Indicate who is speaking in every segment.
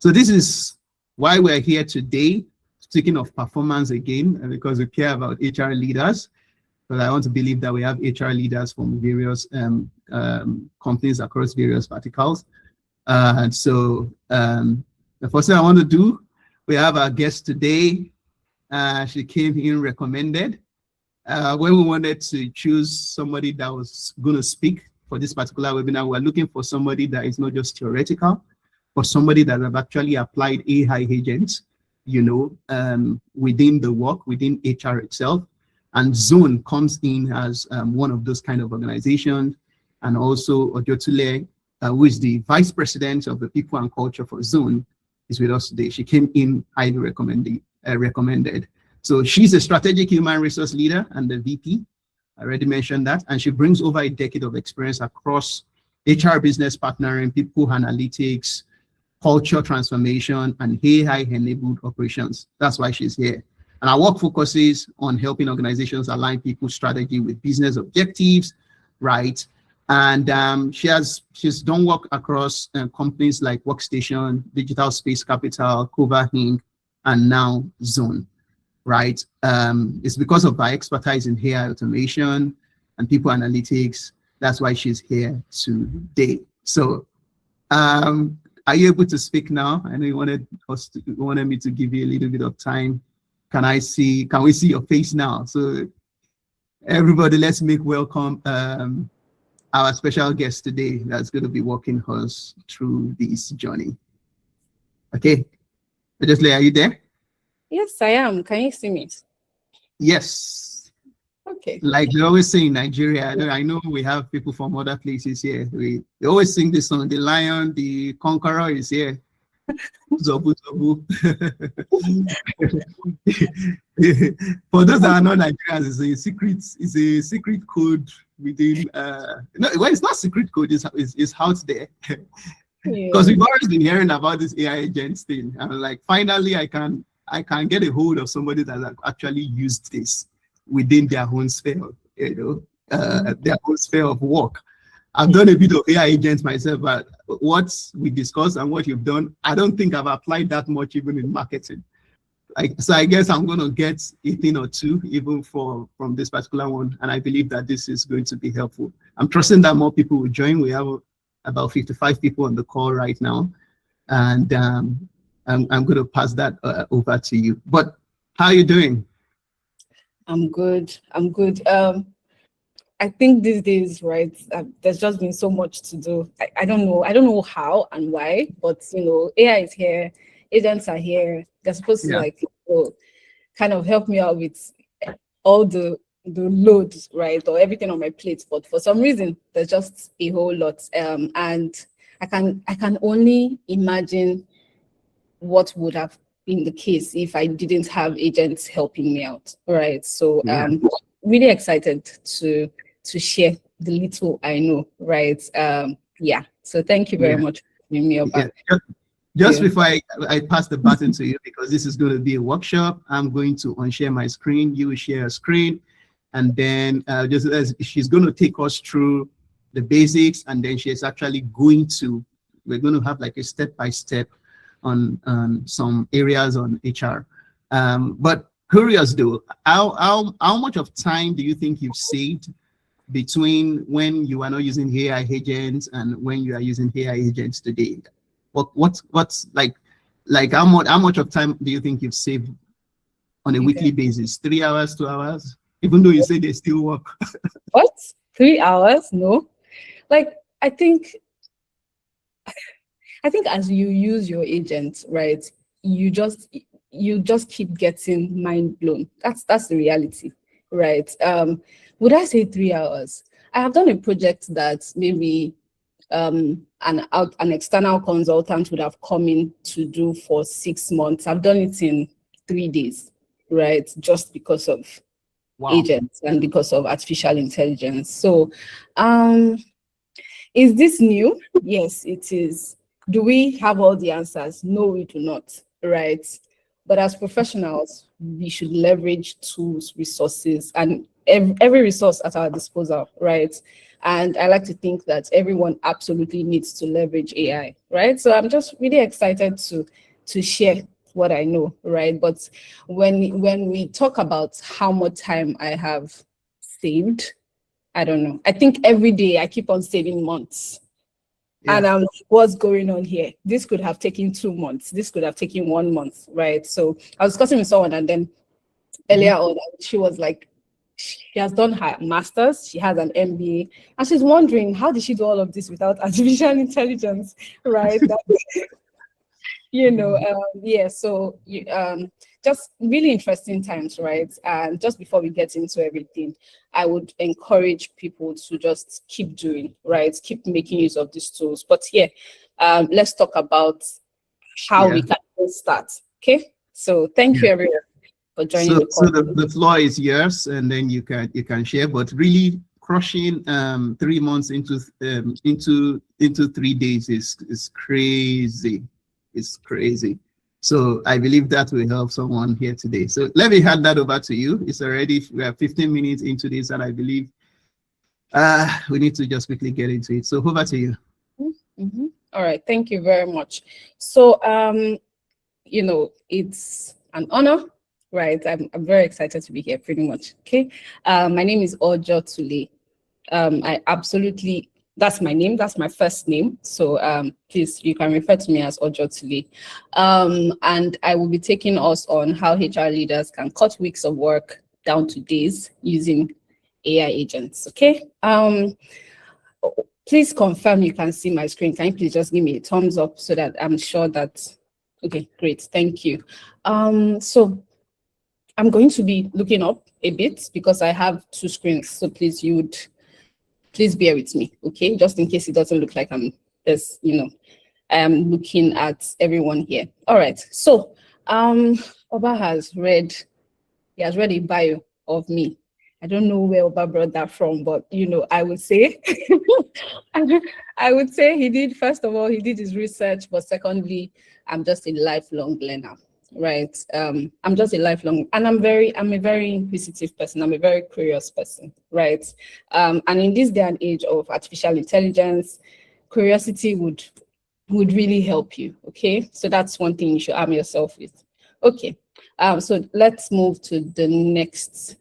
Speaker 1: So this is why we're here today, speaking of performance again, and because we care about HR leaders. But I want to believe that we have HR leaders from various companies across various verticals. So the first thing I want to do, we have our guest today. She came in recommended. When we wanted to choose somebody that was going to speak for this particular webinar, we're looking for somebody that is not just theoretical, but somebody that have actually applied AI agents, within the work, within HR itself. And Zone comes in as one of those kind of organizations. And also Ojotule, who is the vice president of the people and culture for Zone, is with us today. She came in highly recommended. So she's a strategic human resource leader and the VP. I already mentioned that. And she brings over a decade of experience across HR business partnering, people analytics, culture transformation, and AI-enabled operations. That's why she's here. And our work focuses on helping organizations align people's strategy with business objectives, right? And she's done work across companies like Workstation, Digital Space Capital, Cover Inc., and now Zone, right? It's because of her expertise in AI automation and people analytics. That's why she's here today. So are you able to speak now? I know you wanted me to give you a little bit of time. Can we see your face now? So everybody, let's make welcome our special guest today that's going to be walking us through this journey. Okay, Ojotule, are you there?
Speaker 2: Yes, I am. Can you see me?
Speaker 1: Yes.
Speaker 2: Okay.
Speaker 1: Like they always say in Nigeria, I know we have people from other places here. They always sing this song, the lion, the conqueror is here. Zobu, zobu. For those that are not Nigerians, it's a secret code within it's not secret code, it's out there. Because we've always been hearing about this AI agents thing. And like finally I can get a hold of somebody that actually used this within their own sphere, their own sphere of work. I've done a bit of AI agents myself, but what we discussed and what you've done, I don't think I've applied that much even in marketing. So I guess I'm going to get a thing or two even from this particular one, and I believe that this is going to be helpful. I'm trusting that more people will join. We have about 55 people on the call right now, and I'm going to pass that over to you. But how are you doing?
Speaker 2: I'm good. I think these days, right, there's just been so much to do. I don't know how and why, but AI is here, agents are here. They're supposed to kind of help me out with all the loads, right, or everything on my plate. But for some reason, there's just a whole lot. And I can only imagine what would have been the case if I didn't have agents helping me out, right? So really excited to share the little I know, right? So thank you very much for bringing me up.
Speaker 1: Just before I pass the baton to you, because this is going to be a workshop, I'm going to unshare my screen. You will share a screen, and then just as she's going to take us through the basics, and then she's actually we're going to have like a step-by-step on some areas on HR. But curious though, how much of time do you think you've saved between when you are not using AI agents and when you are using AI agents today? What's like how much of time do you think you've saved on a weekly basis? 3 hours, 2 hours? Even though you say they still work.
Speaker 2: What? 3 hours? No. Like I think as you use your agent, right, you just keep getting mind blown. That's the reality, right? Would I say 3 hours? I have done a project that maybe an external consultant would have come in to do for 6 months. I've done it in 3 days, right? Just because of agents and because of artificial intelligence. So is this new? Yes, it is. Do we have all the answers? No, we do not, right? But as professionals, we should leverage tools, resources, and every resource at our disposal, right? And I like to think that everyone absolutely needs to leverage AI, right? So I'm just really excited to share what I know, right? But when we talk about how much time I have saved, I don't know. I think every day I keep on saving months.
Speaker 1: Yeah.
Speaker 2: And what's going on here? This could have taken 2 months. This could have taken 1 month, right? So I was discussing with someone, and then earlier on, she was like, she has done her master's, she has an MBA, and she's wondering, how did she do all of this without artificial intelligence, right? Yeah, so just really interesting times, right? And just before we get into everything, I would encourage people to just keep doing, right? Keep making use of these tools. But yeah, let's talk about how we can start. Okay, so thank you everyone for joining the call.
Speaker 1: So the floor is yours, and then you can share. But really, crushing 3 months into 3 days is crazy. It's crazy. So I believe that will help someone here today. So let me hand that over to you. It's already, we are 15 minutes into this, and I believe we need to just quickly get into it. So over to you.
Speaker 2: All right, thank you very much. So it's an honor, right? I'm very excited to be here, pretty much. Okay. My name is Ojo Tule. That's my name. That's my first name. So please, you can refer to me as Ojo Tule. And I will be taking us on how HR leaders can cut weeks of work down to days using AI agents. Okay. Please confirm you can see my screen. Can you please just give me a thumbs up so that I'm sure that, okay, great. Thank you. So I'm going to be looking up a bit because I have 2 screens. So please bear with me, okay? Just in case it doesn't look like I'm looking at everyone here. All right. So Oba has read a bio of me. I don't know where Oba brought that from, but I would say he did, first of all, he did his research, but secondly, I'm just a lifelong learner, right? I'm just a lifelong, and I'm a very inquisitive person. I'm a very curious person, right? And in this day and age of artificial intelligence, curiosity would really help you, okay? So that's one thing you should arm yourself with. Okay, so let's move to the next.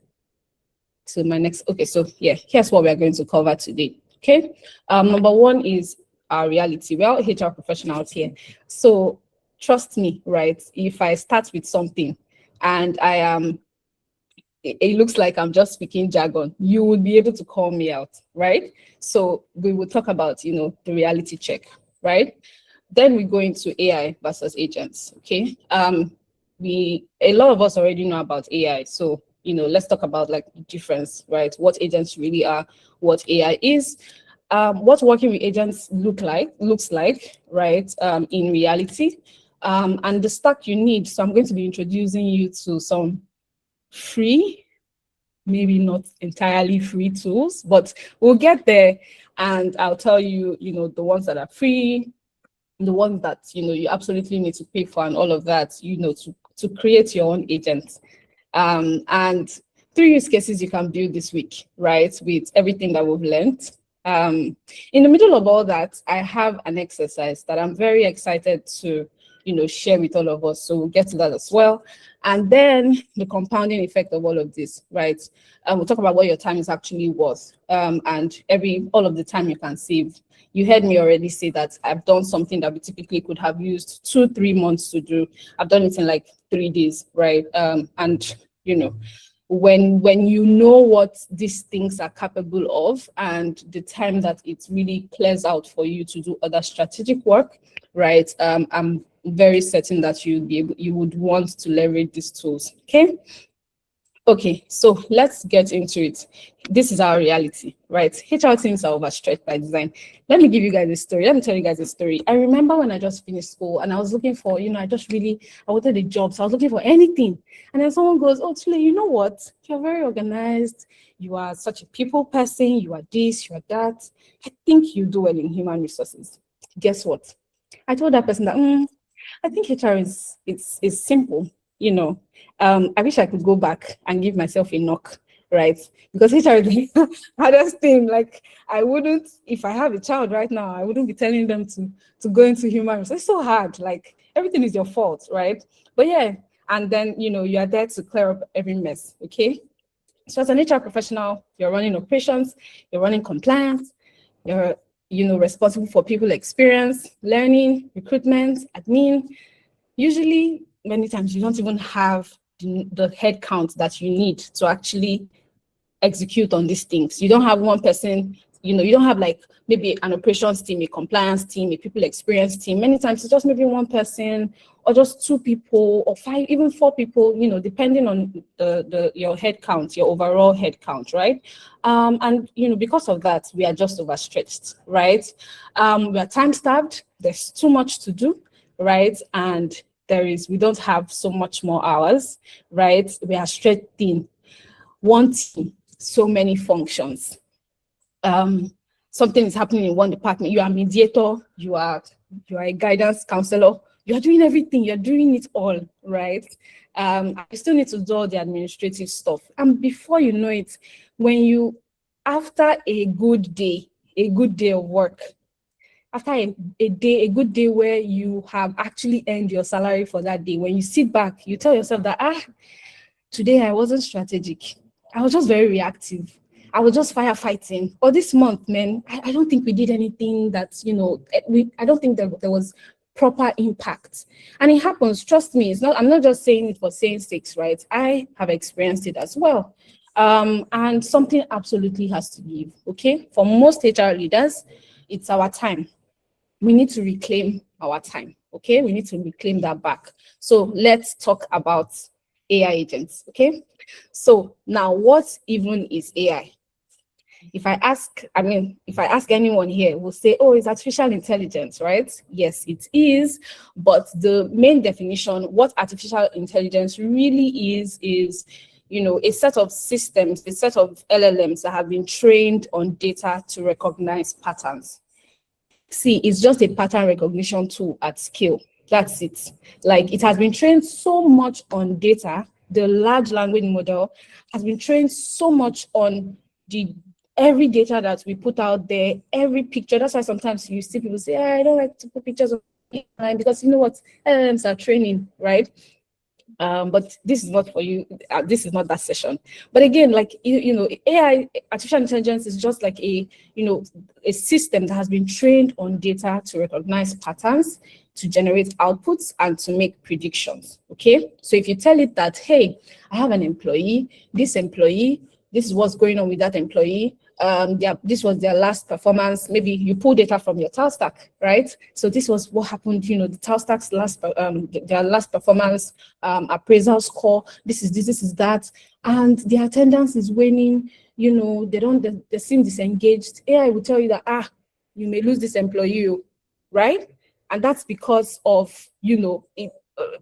Speaker 2: Okay, so yeah, here's what we are going to cover today. Okay, number 1 is our reality. We're all HR professionals here, so trust me, right? If I start with something and it looks like I'm just speaking jargon, you will be able to call me out, right? So we will talk about the reality check, right? Then we go into AI versus agents. Okay, a lot of us already know about AI, so let's talk about like the difference, right? What agents really are, what AI is, what working with agents looks like, right? In reality, and the stack you need. So I'm going to be introducing you to some free, maybe not entirely free tools, but we'll get there, and I'll tell you, the ones that are free, the ones that you absolutely need to pay for, and all of that, to create your own agents. And 3 use cases you can build this week, right, with everything that we've learned. In the middle of all that, I have an exercise that I'm very excited to share with all of us, so we'll get to that as well. And then the compounding effect of all of this, right? We'll talk about what your time is actually worth, and all of the time you can save. You heard me already say that I've done something that we typically could have used 2-3 months to do. I've done it in like 3 days, right? And when you know what these things are capable of and the time that it really clears out for you to do other strategic work, right? I'm very certain that you would want to leverage these tools. Okay, so let's get into it. This is our reality, right? HR teams are overstretched by design. Let me give you guys a story. Let me tell you guys a story. I remember when I just finished school and I was looking for, I wanted a job. So I was looking for anything. And then someone goes, "Oh, Tule, you know what? You're very organized. You are such a people person. You are this, you are that. I think you do well in human resources." Guess what? I told that person that, I think HR is simple. I wish I could go back and give myself a knock right? Because HR is the hardest thing. Like, I wouldn't, if I have a child right now, I wouldn't be telling them to go into human resources. It's so hard. Like, everything is your fault, right? But yeah, and then, you are there to clear up every mess, okay? So as an HR professional, you're running operations, you're running compliance, you're, responsible for people experience, learning, recruitment, admin. Usually, many times you don't even have the head count that you need to actually execute on these things. You don't have one person, you don't have like maybe an operations team, a compliance team, a people experience team. Many times it's just maybe one person or just 2 people or 5, even 4 people, depending on your head count, your overall head count, right? And because of that, we are just overstretched, right? We are time starved. There's too much to do, right? And we don't have so much more hours, right? We are stretched thin. One team, so many functions. Something is happening in one department. You are a mediator, you are a guidance counselor, you are doing everything, you're doing it all, right? I still need to do all the administrative stuff. And before you know it, after a good day of work, after a good day where you have actually earned your salary for that day, when you sit back, you tell yourself that, today I wasn't strategic. I was just very reactive. I was just firefighting. Or this month, man, I don't think we did anything that, I don't think that there was proper impact. And it happens, trust me. I'm not just saying it for saying sake, right? I have experienced it as well. And something absolutely has to give, okay? For most HR leaders, it's our time. We need to reclaim our time, okay? We need to reclaim that back. So let's talk about AI agents, okay? So now, what even is AI? If I ask anyone here, will say, oh, it's artificial intelligence, right? Yes, it is. But the main definition, what artificial intelligence really is a set of systems, a set of LLMs that have been trained on data to recognize patterns. See, it's just a pattern recognition tool at scale. That's it. Like, it has been trained so much on data. The large language model has been trained so much on every data that we put out there, every picture. That's why sometimes you see people say, I don't like to put pictures online because you know what, LLMs are training, right? But this is not for you. This is not that session. But again, like, AI, artificial intelligence is just like a system that has been trained on data to recognize patterns, to generate outputs, and to make predictions, okay? So if you tell it that, hey, I have an employee, this is what's going on with that employee, this was their last performance. Maybe you pull data from your TALSTAC, right? So this was what happened, the TALSTAC's their last performance appraisal score. This is that, and the attendance is waning. They seem disengaged. AI will tell you that you may lose this employee, right? And that's because of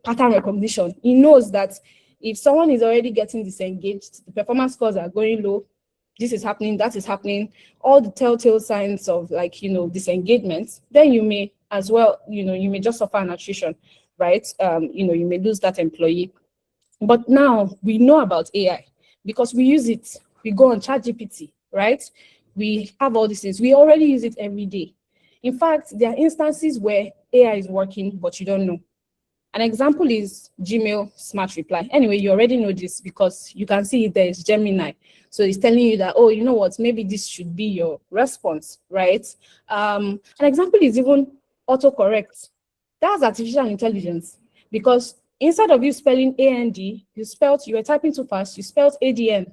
Speaker 2: pattern recognition. It knows that if someone is already getting disengaged, the performance scores are going low, this is happening, that is happening, all the telltale signs of disengagement, then you may as well, you may just suffer an attrition, right? You may lose that employee. But now we know about AI because we use it. We go on ChatGPT, right? We have all these things. We already use it every day. In fact, there are instances where AI is working, but you don't know. An example is Gmail Smart Reply. Anyway, you already know this because you can see there is Gemini. So it's telling you that, oh, you know what, maybe this should be your response, right? An example is even autocorrect. That's artificial intelligence because instead of you spelling A-N-D, you were typing too fast, you spelled A-D-N,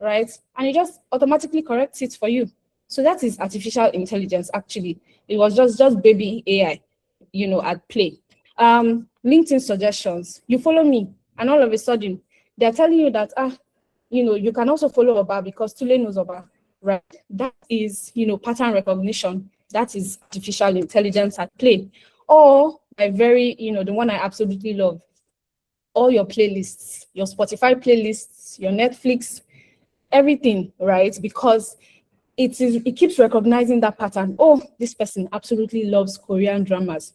Speaker 2: right? And it just automatically corrects it for you. So that is artificial intelligence, actually. It was just baby AI, at play. LinkedIn suggestions, you follow me, and all of a sudden, they're telling you that, you can also follow Oba because Tule knows Oba, right? That is, pattern recognition. That is artificial intelligence at play. Or the one I absolutely love, all your playlists, your Spotify playlists, your Netflix, everything, right? Because it keeps recognizing that pattern. Oh, this person absolutely loves Korean dramas.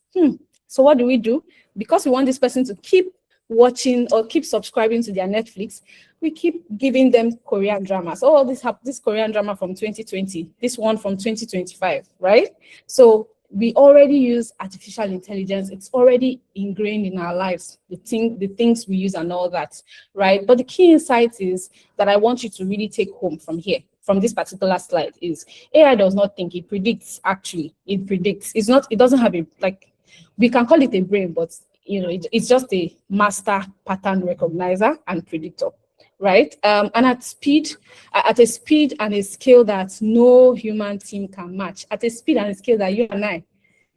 Speaker 2: So what do? Because we want this person to keep watching or keep subscribing to their Netflix, we keep giving them Korean dramas. Oh, this Korean drama from 2020, this one from 2025, right? So we already use artificial intelligence. It's already ingrained in our lives, the things we use and all that, right? But the key insight is that I want you to really take home from here, from this particular slide, is AI does not think, it predicts. Actually, it predicts. It doesn't have a, like, we can call it a brain, but it's just a master pattern recognizer and predictor, right? And at a speed and a scale that no human team can match, at a speed and a scale that you and I,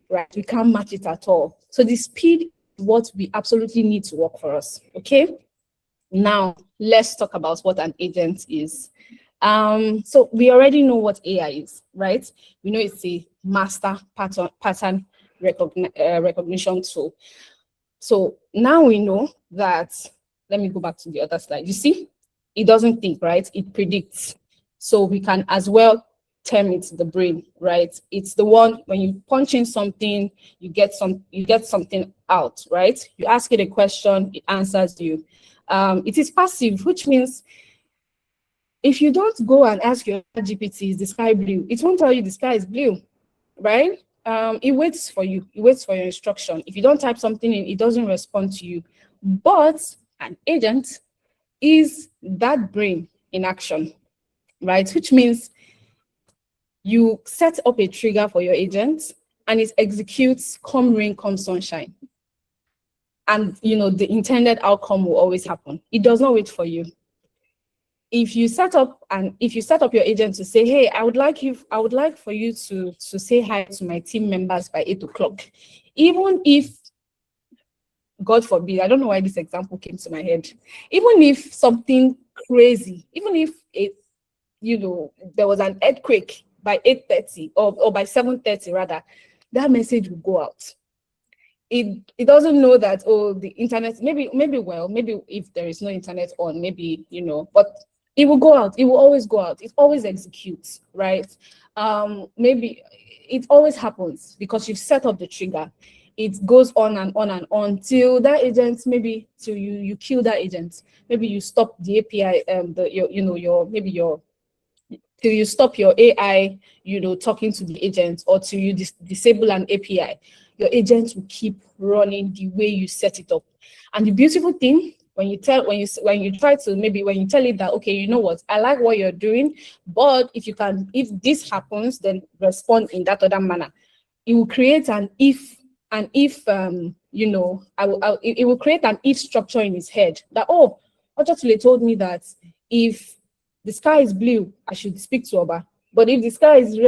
Speaker 2: right, we can't match it at all. So the speed is what we absolutely need to work for us. Okay. Now let's talk about what an agent is. So we already know what AI is, right? We know it's a master pattern recognition tool. So now we know that, let me go back to the other slide. You see, it doesn't think, right? It predicts. So we can as well term it the brain, right? It's the one, when you punch in something, you get something out, right? You ask it a question, it answers you. It is passive, which means if you don't go and ask your GPT, is the sky blue? It won't tell you the sky is blue, right? It waits for you. It waits for your instruction. If you don't type something in, it doesn't respond to you. But an agent is that brain in action, right? Which means you set up a trigger for your agent and it executes come rain, come sunshine. And the intended outcome will always happen. It does not wait for you. If you set up your agent to say, hey, I would like for you to say hi to my team members by 8 o'clock, even if, God forbid, I don't know why this example came to my head, even if something crazy, even if there was an earthquake by 8:30 or by 7:30 rather, that message will go out. It doesn't know that, oh, the internet, maybe if there is no internet on, maybe, but it will go out. It will always go out. It always executes, right? Maybe it always happens because you've set up the trigger. It goes on and on and on till that agent, maybe till you kill that agent. Maybe you stop the API, till you stop your AI, talking to the agent, or till you disable an API. Your agent will keep running the way you set it up. And the beautiful thing, when you tell it that, okay, you know what, I like what you're doing, but if this happens, then respond in that other manner. It will create it will create an if structure in his head that, oh, Ochotule told me that if the sky is blue, I should speak to Oba. But if the sky is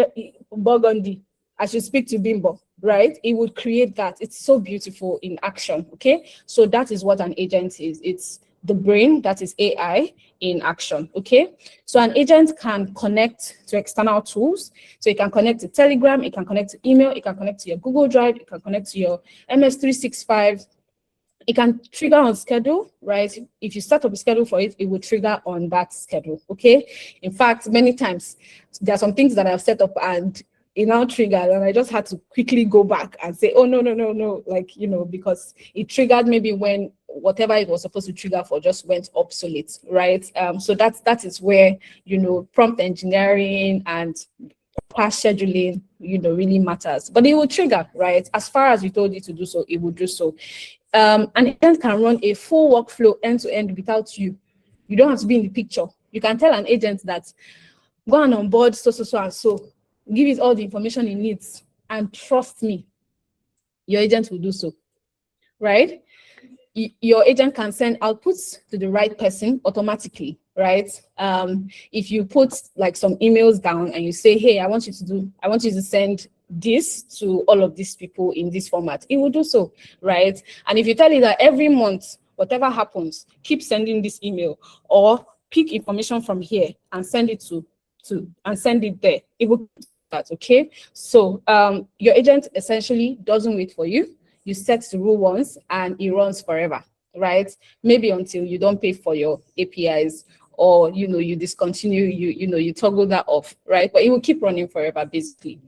Speaker 2: burgundy, I should speak to Bimbo, right? It would create that. It's so beautiful in action, okay? So that is what an agent is. It's the brain, that is AI in action, okay? So an agent can connect to external tools. So it can connect to Telegram, it can connect to email, it can connect to your Google Drive, it can connect to your MS365. It can trigger on schedule, right? If you start up a schedule for it, it will trigger on that schedule, okay? In fact, many times, there are some things that I've set up and it now triggered, and I just had to quickly go back and say, oh, no, like, because it triggered maybe when whatever it was supposed to trigger for just went obsolete, right? So that is where, prompt engineering and past scheduling, really matters. But it will trigger, right? As far as you told it to do so, it will do so. An agent can run a full workflow end to end without you. You don't have to be in the picture. You can tell an agent that, go and onboard so and so. Give it all the information it needs, and trust me, your agent will do so, right? Your agent can send outputs to the right person automatically, right? If you put like some emails down and you say, hey, I want you to send this to all of these people in this format, it will do so, right? And if you tell it that every month, whatever happens, keep sending this email, or pick information from here and send it and send it there, it will do that, okay? So your agent essentially doesn't wait for you. You set the rule once and it runs forever, right? Maybe until you don't pay for your APIs, or you discontinue, you toggle that off, right? But it will keep running forever, basically.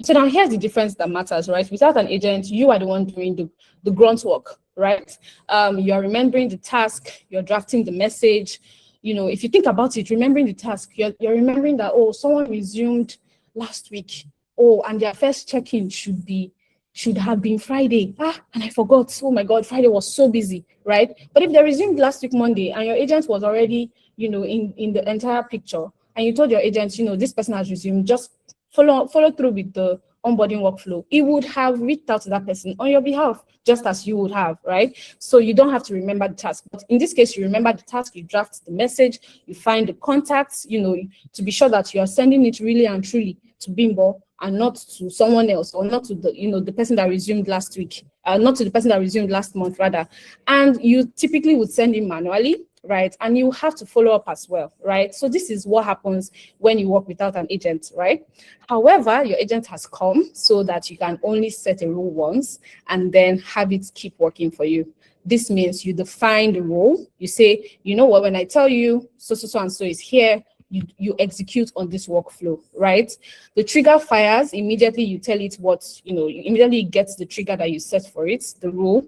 Speaker 2: So now here's the difference that matters, right? Without an agent, you are the one doing the grunt work, right? You're remembering the task, you're drafting the message. You know, if you think about it, remembering the task, you're remembering that, oh, someone resumed last week. Oh, and their first check-in should have been Friday. And I forgot. Oh my God, Friday was so busy, right? But if they resumed last week Monday and your agent was already, you know, in the entire picture, and you told your agent, you know, this person has resumed, just follow through with the onboarding workflow, it would have reached out to that person on your behalf, just as you would have, right? So you don't have to remember the task. But in this case, you remember the task, you draft the message, you find the contacts, you know, to be sure that you are sending it really and truly to Bimbo and not to someone else, or not to the, you know, the person that resumed last week, not to the person that resumed last month rather. And you typically would send it manually, right? And you have to follow up as well, right? So this is what happens when you work without an agent, right? However, your agent has come so that you can only set a rule once and then have it keep working for you. This means you define the role. You say, you know what, when I tell you so and so is here, you execute on this workflow, right? The trigger fires, immediately you tell it what, you know, you immediately gets the trigger that you set for it, the rule.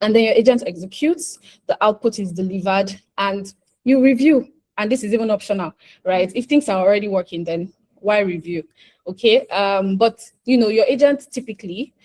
Speaker 2: And then your agent executes, the output is delivered, and you review. And this is even optional, right? If things are already working, then why review? Okay. But you know, your agent typically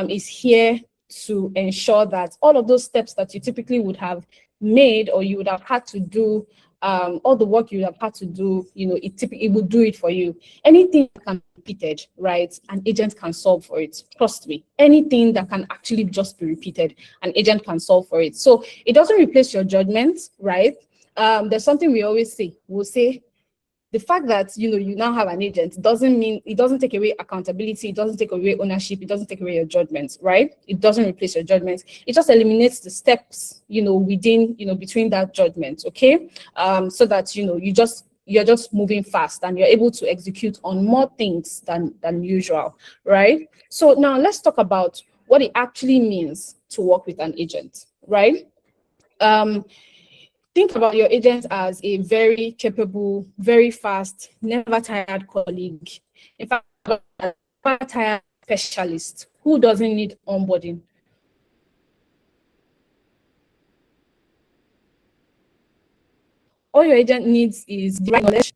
Speaker 2: is here to ensure that all of those steps that you typically would have made, or you would have had to do, all the work you would have had to do, you know, it would do it for you. Anything that can be repeated, right? An agent can solve for it. Trust me. Anything that can actually just be repeated, an agent can solve for it. So it doesn't replace your judgment, right? There's something we always say. We'll say, the fact that, you know, you now have an agent doesn't mean, it doesn't take away accountability, it doesn't take away ownership, it doesn't take away your judgment, right? It doesn't replace your judgment. It just eliminates the steps, you know, within, you know, between that judgment, okay? So that, you know, you're just moving fast and you're able to execute on more things than usual, right? So now let's talk about what it actually means to work with an agent, right? Think about your agent as a very capable, very fast, never tired colleague. In fact, a never tired specialist who doesn't need onboarding. All your agent needs is the right knowledge,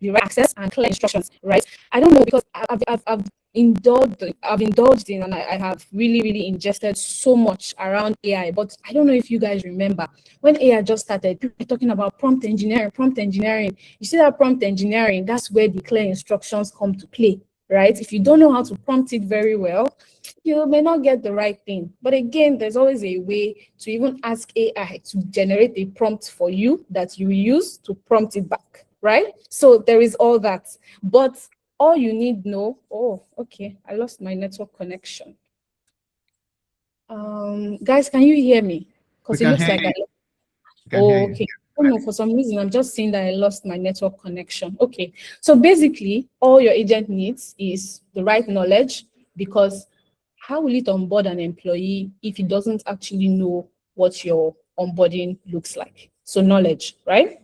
Speaker 2: the right access, and clear instructions, right? I don't know, because I've indulged in, and I have really ingested so much around AI, but I don't know if you guys remember when AI just started, people were talking about prompt engineering. You see that prompt engineering, that's where the clear instructions come to play, right? If you don't know how to prompt it very well, you may not get the right thing. But again, there's always a way to even ask AI to generate a prompt for you that you use to prompt it back, right? So there is all that. But all you need know, oh, okay, I lost my network connection. Guys, can you hear me? Because it looks like okay. I don't know, for some reason, I'm just seeing that I lost my network connection. Okay, so basically, all your agent needs is the right knowledge, because how will it onboard an employee if it doesn't actually know what your onboarding looks like? So knowledge, right?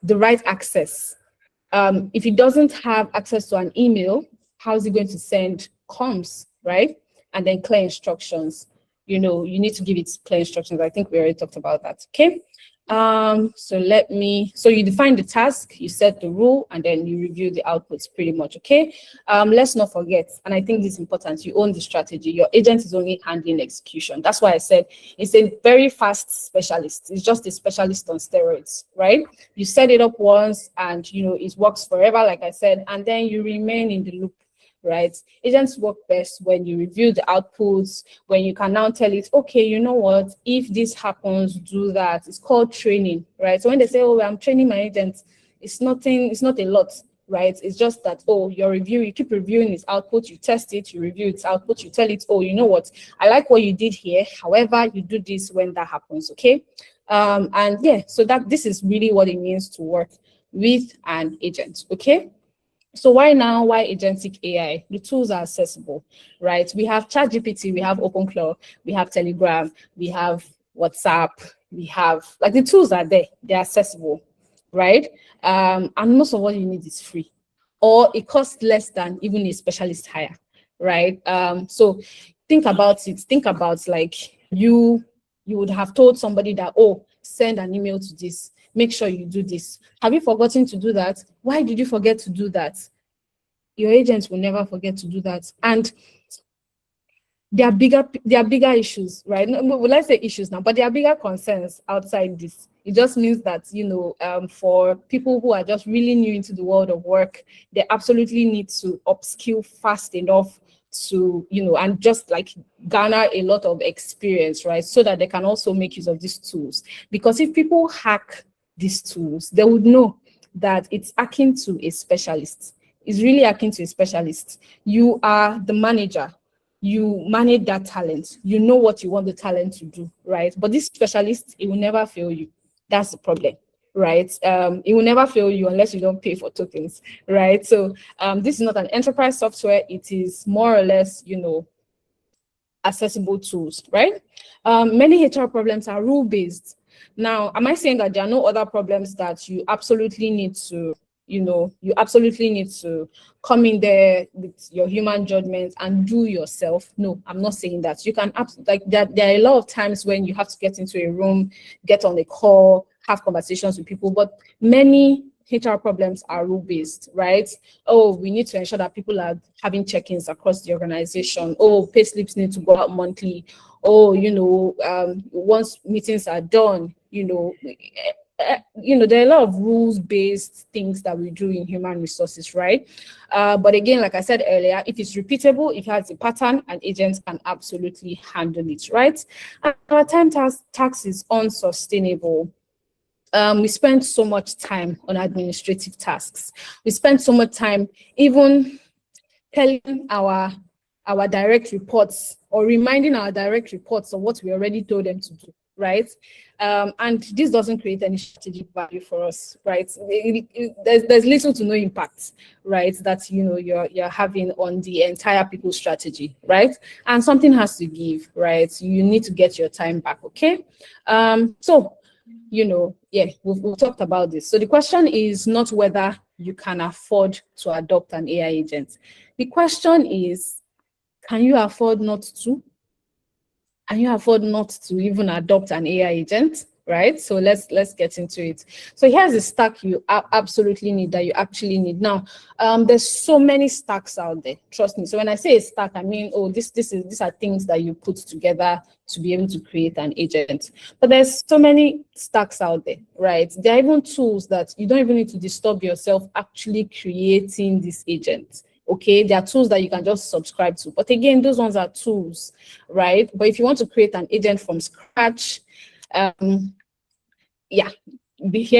Speaker 2: The right access. If it doesn't have access to an email, how is it going to send comms, right? And then clear instructions. You know, you need to give it clear instructions. I think we already talked about that, okay? So you define the task, you set the rule, and then you review the outputs pretty much, okay? Let's not forget, and I think this is important, you own the strategy. Your agent is only handling execution. That's why I said it's a very fast specialist. It's just a specialist on steroids, right? You set it up once and, you know, it works forever, like I said, and then you remain in the loop, right? Agents work best when you review the outputs, when you can now tell it, okay, you know what, if this happens, do that. It's called training, right? So when they say, oh, I'm training my agent, it's nothing, it's not a lot, right? It's just that, oh, you keep reviewing its output, you test it, you review its output, you tell it, oh, you know what, I like what you did here. However, you do this when that happens, okay? And yeah, so this is really what it means to work with an agent, okay? So why agentic AI? The tools are accessible, right? We have ChatGPT, we have OpenClaw, we have Telegram, we have WhatsApp, we have, like, the tools are there, they're accessible, right? And most of what you need is free, or it costs less than even a specialist hire, right? So think about it. Think about, like, you You would have told somebody that, oh, send an email to this, make sure you do this. Have you forgotten to do that? Why did you forget to do that? Your agents will never forget to do that. And there are bigger issues, right? No, let's say issues now, but there are bigger concerns outside this. It just means that, for people who are just really new into the world of work, they absolutely need to upskill fast enough to, and just like garner a lot of experience, right? So that they can also make use of these tools. Because if people hack these tools, they would know that it's akin to a specialist. It's really akin to a specialist. You are the manager. You manage that talent. You know what you want the talent to do, right? But this specialist, it will never fail you. That's the problem, right? It will never fail you unless you don't pay for tokens, right? So this is not an enterprise software. It is more or less, accessible tools, right? Many HR problems are rule-based. Now, am I saying that there are no other problems that you absolutely need to you absolutely need to come in there with your human judgment and do yourself? No, I'm not saying that. You can there are a lot of times when you have to get into a room, get on a call, have conversations with people, but many HR problems are rule-based, right? Oh, we need to ensure that people are having check-ins across the organization. Oh, pay slips need to go out monthly. Oh, once meetings are done, there are a lot of rules-based things that we do in human resources, right? But again, like I said earlier, if it's repeatable, if it has a pattern, an agent can absolutely handle it, right? And our time tax is unsustainable. We spend so much time on administrative tasks. We spend so much time even telling our direct reports or reminding our direct reports of what we already told them to do, right? And this doesn't create any strategic value for us, right? There's little to no impact, right, that you're having on the entire people's strategy, right? And something has to give, right? You need to get your time back, okay? We've talked about this. So the question is not whether you can afford to adopt an AI agent. The question is, can you afford not to? And you afford not to even adopt an AI agent, right? So let's get into it. So here's the stack you absolutely need, that you actually need. Now, there's so many stacks out there, trust me. So when I say a stack, I mean, these are things that you put together to be able to create an agent. But there's so many stacks out there, right? There are even tools that you don't even need to disturb yourself actually creating this agent. Okay, there are tools that you can just subscribe to. But again, those ones are tools, right? But if you want to create an agent from scratch, here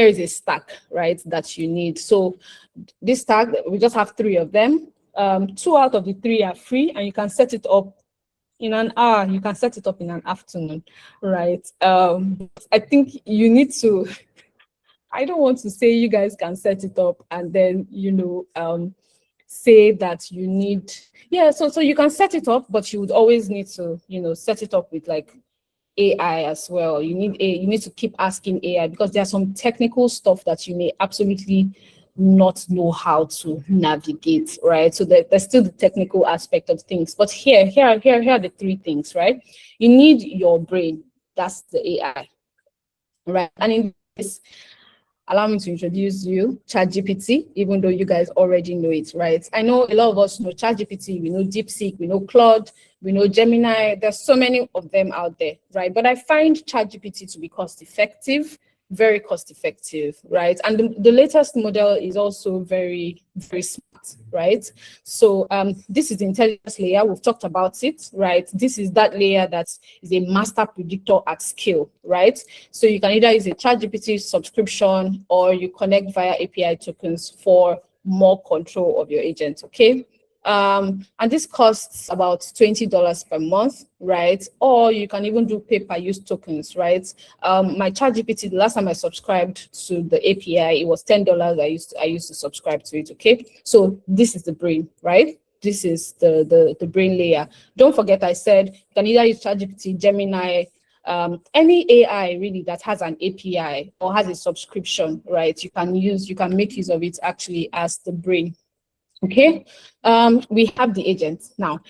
Speaker 2: is a stack, right, that you need. So this stack, we just have 3 of them. 2 out of the 3 are free, and you can set it up in an hour. You can set it up in an afternoon, right? I think you need to, I don't want to say you guys can set it up and then, say that you need, so you can set it up, but you would always need to, set it up with like AI as well. You need to keep asking AI, because there's some technical stuff that you may absolutely not know how to navigate, right? So there's still the technical aspect of things. But here are the 3 things, right? You need your brain. That's the AI, right? And in this, allow me to introduce you ChatGPT, even though you guys already know it, right? I know a lot of us know ChatGPT, we know DeepSeek, we know Claude, we know Gemini. There's so many of them out there, right? But I find ChatGPT to be cost-effective, very cost-effective, right? And the latest model is also very, very smart, right? So this is the intelligence layer. We've talked about it, right? This is that layer that is a master predictor at scale, right? So you can either use a ChatGPT subscription, or you connect via API tokens for more control of your agent, okay? And this costs about $20 per month, right? Or you can even do pay-per-use tokens, right? My ChatGPT, the last time I subscribed to the API, it was $10. I used to subscribe to it, okay? So this is the brain, right? This is the brain layer. Don't forget, I said you can either use ChatGPT, Gemini, any AI really that has an API or has a subscription, right? You can make use of it actually as the brain. Okay, we have the agent now.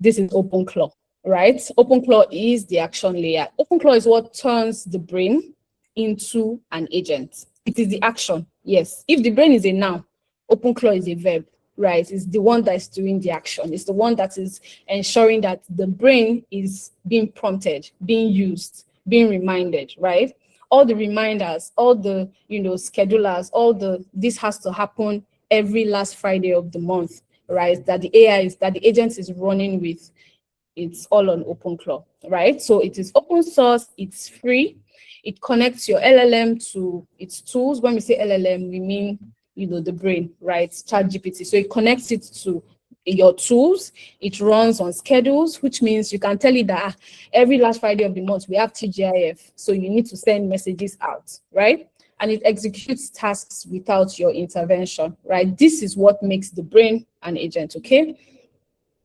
Speaker 2: This is OpenClaw, right? OpenClaw is the action layer. OpenClaw is what turns the brain into an agent. It is the action, yes. If the brain is a noun, OpenClaw is a verb, right? It's the one that is doing the action. It's the one that is ensuring that the brain is being prompted, being used, being reminded, right? All the reminders, all the, schedulers, this has to happen every last Friday of the month, right? That the agent is running with, it's all on OpenClaw, right? So it is open source, it's free. It connects your LLM to its tools. When we say LLM, we mean, the brain, right? ChatGPT. So it connects it to your tools. It runs on schedules, which means you can tell it that every last Friday of the month, we have TGIF. So you need to send messages out, right? And it executes tasks without your intervention, right? This is what makes the brain an agent, okay?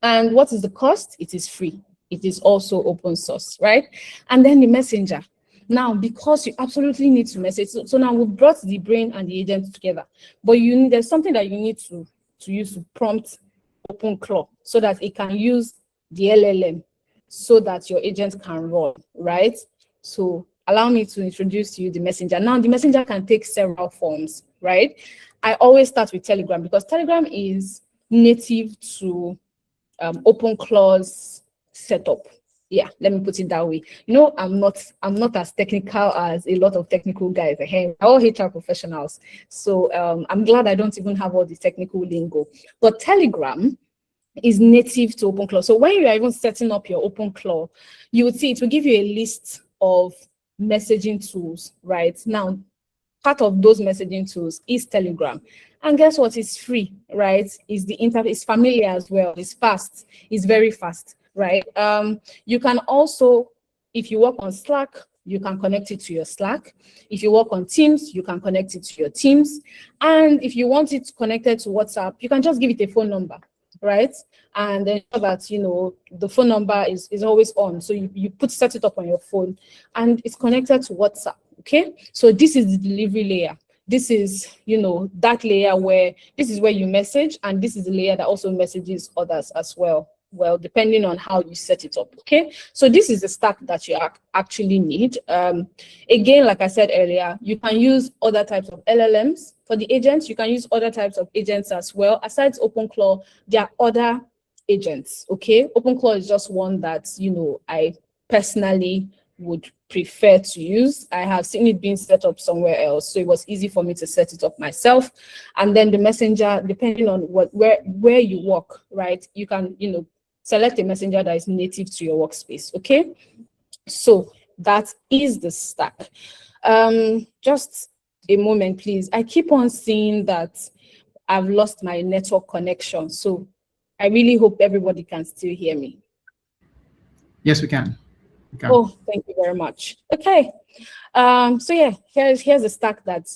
Speaker 2: And what is the cost? It is free. It is also open source, right? And then the messenger. Now, because you absolutely need to message, so now we've brought the brain and the agent together, but there's something that you need to use to prompt OpenClaw so that it can use the LLM so that your agent can run, right? So allow me to introduce to you the messenger. Now, the messenger can take several forms, right? I always start with Telegram because Telegram is native to OpenClaw's setup. Yeah, let me put it that way. I'm not as technical as a lot of technical guys. We're all HR professionals. So I'm glad I don't even have all the technical lingo. But Telegram is native to OpenClaw. So when you are even setting up your OpenClaw, you would see it will give you a list of messaging tools, right? Now, part of those messaging tools is Telegram. And guess what? It's free, right? It's the interface, it's familiar as well. It's fast, it's very fast, right? You can also, if you work on Slack, you can connect it to your Slack. If you work on Teams, you can connect it to your Teams. And if you want it connected to WhatsApp, you can just give it a phone number, right? And then that, the phone number is always on. So you set it up on your phone and it's connected to WhatsApp, okay? So this is the delivery layer. This is, that layer where this is where you message, and this is the layer that also messages others as well. Well, depending on how you set it up, okay? So this is the stack that you actually need. Again, like I said earlier, you can use other types of LLMs. For the agents, you can use other types of agents as well. Aside OpenClaw, there are other agents, okay? OpenClaw is just one that, I personally would prefer to use. I have seen it being set up somewhere else, so it was easy for me to set it up myself. And then the messenger, depending on where you work, right? You can, select a messenger that is native to your workspace, okay? So that is the stack. Just a moment, please. I keep on seeing that I've lost my network connection, so I really hope everybody can still hear me.
Speaker 1: Yes, we can.
Speaker 2: Oh, thank you very much. Okay. So yeah, here's a stack that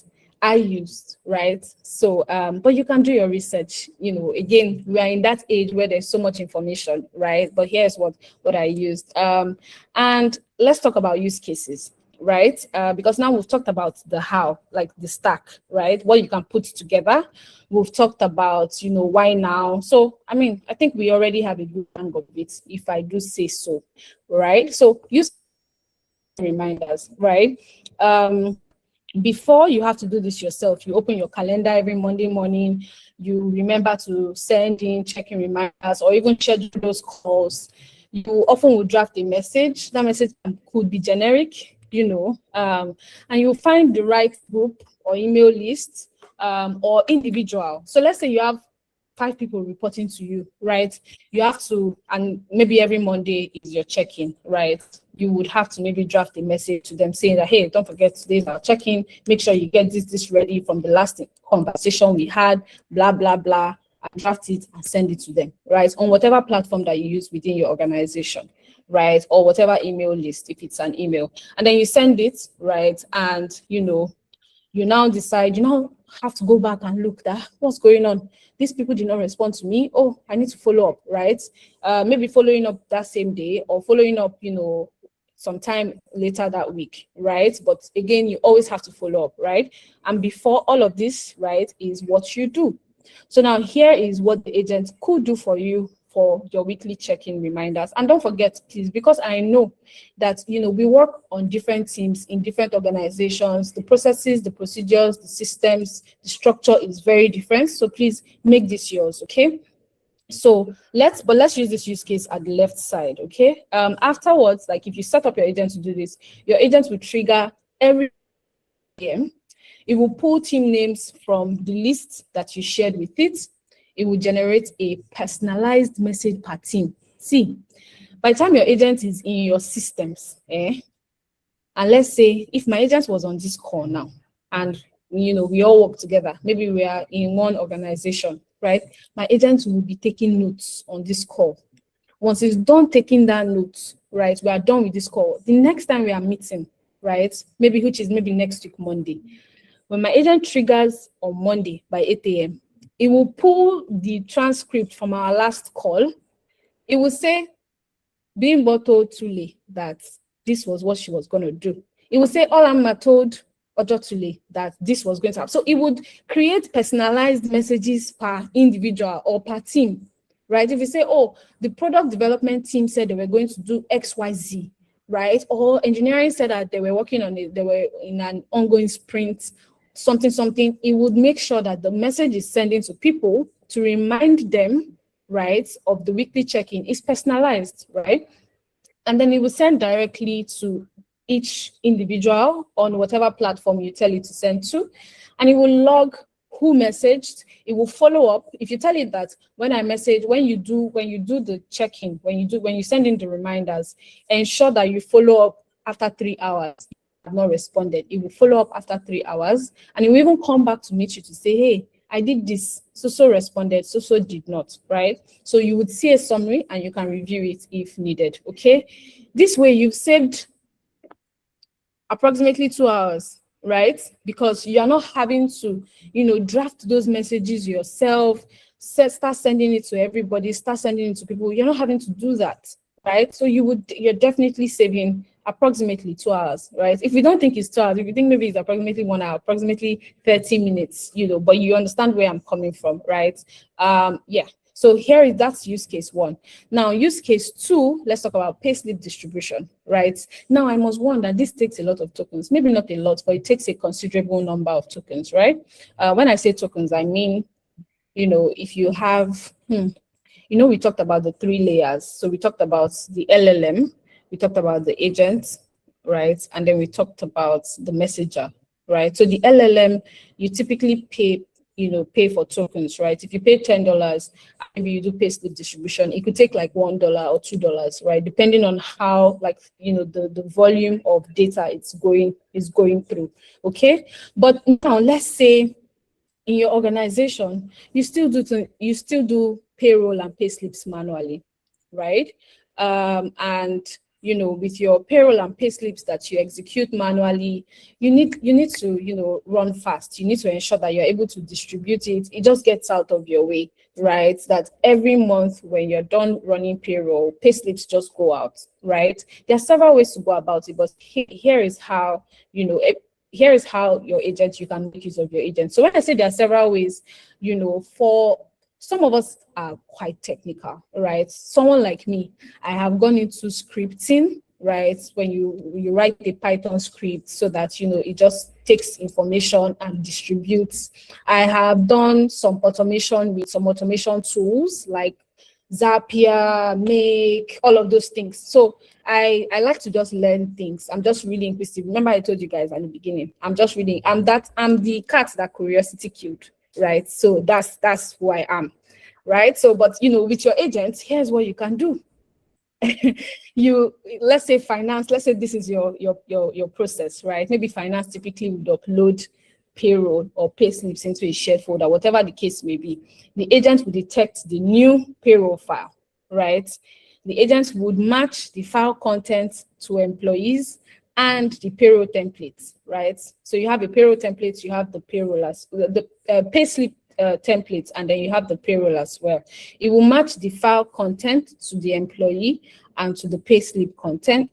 Speaker 2: I used, right? So, but you can do your research. Again, we are in that age where there's so much information, right? But here's what I used. And let's talk about use cases, right? Because now we've talked about the how, like the stack, right? What you can put together. We've talked about, why now. So, I think we already have a good hang of it, if I do say so, right? So use reminders, right? Before you have to do this yourself, you open your calendar every Monday morning, you remember to send in check-in reminders or even schedule those calls. You often will draft a message. That message could be generic, and you'll find the right group or email list or individual. So let's say you have 5 people reporting to you, right? You have to, and maybe every Monday is your check-in, right? You would have to maybe draft a message to them saying that, hey, don't forget today's our check-in. Make sure you get this ready from the last conversation we had, blah, blah, blah, and draft it and send it to them, right? On whatever platform that you use within your organization, right? Or whatever email list, if it's an email. And then you send it, right? And, you now decide, have to go back and look that what's going on. These people did not respond to me. Oh, I need to follow up, right? Maybe following up that same day or following up, sometime later that week, right? But again, you always have to follow up, right? And before all of this, right, is what you do. So now here is what the agent could do for you for your weekly check-in reminders. And don't forget, please, because I know that, we work on different teams in different organizations, the processes, the procedures, the systems, the structure is very different. So please make this yours, okay? So let's use this use case at the left side, okay? Afterwards, like if you set up your agent to do this, your agent will trigger every PM. It will pull team names from the list that you shared with it. It will generate a personalized message per team. See, by the time your agent is in your systems, and let's say if my agent was on this call now, and we all work together, maybe we are in one organization, right? My agent will be taking notes on this call. Once it's done taking that notes, right, we are done with this call. The next time we are meeting, right, which is maybe next week, Monday, when my agent triggers on Monday by 8 a.m., it will pull the transcript from our last call. It will say, Bimbo told Tule that this was what she was going to do. It will say, Olamma told Ojotule that this was going to happen. So it would create personalized messages per individual or per team, right? If you say, oh, the product development team said they were going to do XYZ, right? Or engineering said that they were working on it, they were in an ongoing sprint, something, it would make sure that the message is sending to people to remind them, right, of the weekly check-in is personalized, right? And then it will send directly to each individual on whatever platform you tell it to send to, and it will log who messaged. It will follow up. If you tell it that when you do the check-in, when you send in the reminders, ensure that you follow up after 3 hours. Have not responded, it will follow up after 3 hours, and it will even come back to meet you to say, hey, I did this, so responded, so did not, right? So you would see a summary and you can review it if needed, okay? This way you've saved approximately 2 hours, right? Because you're not having to, draft those messages yourself, start sending it to everybody, start sending it to people. You're not having to do that, right? So you're definitely saving approximately 2 hours, right? If you don't think it's 2 hours, if you think maybe it's approximately 1 hour, approximately 30 minutes, but you understand where I'm coming from, right? Yeah. So that's use case 1. Now, use case 2, let's talk about payslip distribution, right? Now, I must warn that this takes a lot of tokens, maybe not a lot, but it takes a considerable number of tokens, right? When I say tokens, I mean, if you have, we talked about the 3 layers. So we talked about the LLM, we talked about the agent, right? And then we talked about the messenger, right? So the LLM, you typically pay for tokens, right? If you pay $10, maybe you do payslip distribution, it could take like $1 or $2, right? Depending on how, the volume of data is going through, okay? But now let's say in your organization, you still do payroll and payslips manually, right? And with your payroll and payslips that you execute manually, you need to run fast. You need to ensure that you're able to distribute it. It just gets out of your way, right? That every month when you're done running payroll, payslips just go out, right? There are several ways to go about it, but here is how here is how you can make use of your agent. So when I say there are several ways, for some of us are quite technical, right? Someone like me, I have gone into scripting, right? When you write a Python script so that, it just takes information and distributes. I have done some automation with some automation tools like Zapier, Make, all of those things. So I like to just learn things. I'm just really inquisitive. Remember I told you guys at the beginning, I'm just reading. I'm the cat that curiosity killed, right? So that's who I am, right? So, but with your agent, here's what you can do. Let's say finance, let's say this is your process, right? Maybe finance typically would upload payroll or payslips into a shared folder, whatever the case may be. The agent will detect the new payroll file, right? The agent would match the file content to employees and the payroll templates, right? So you have a payroll template, you have the payroll as the payslip templates, and then you have the payroll as well. It will match the file content to the employee and to the payslip content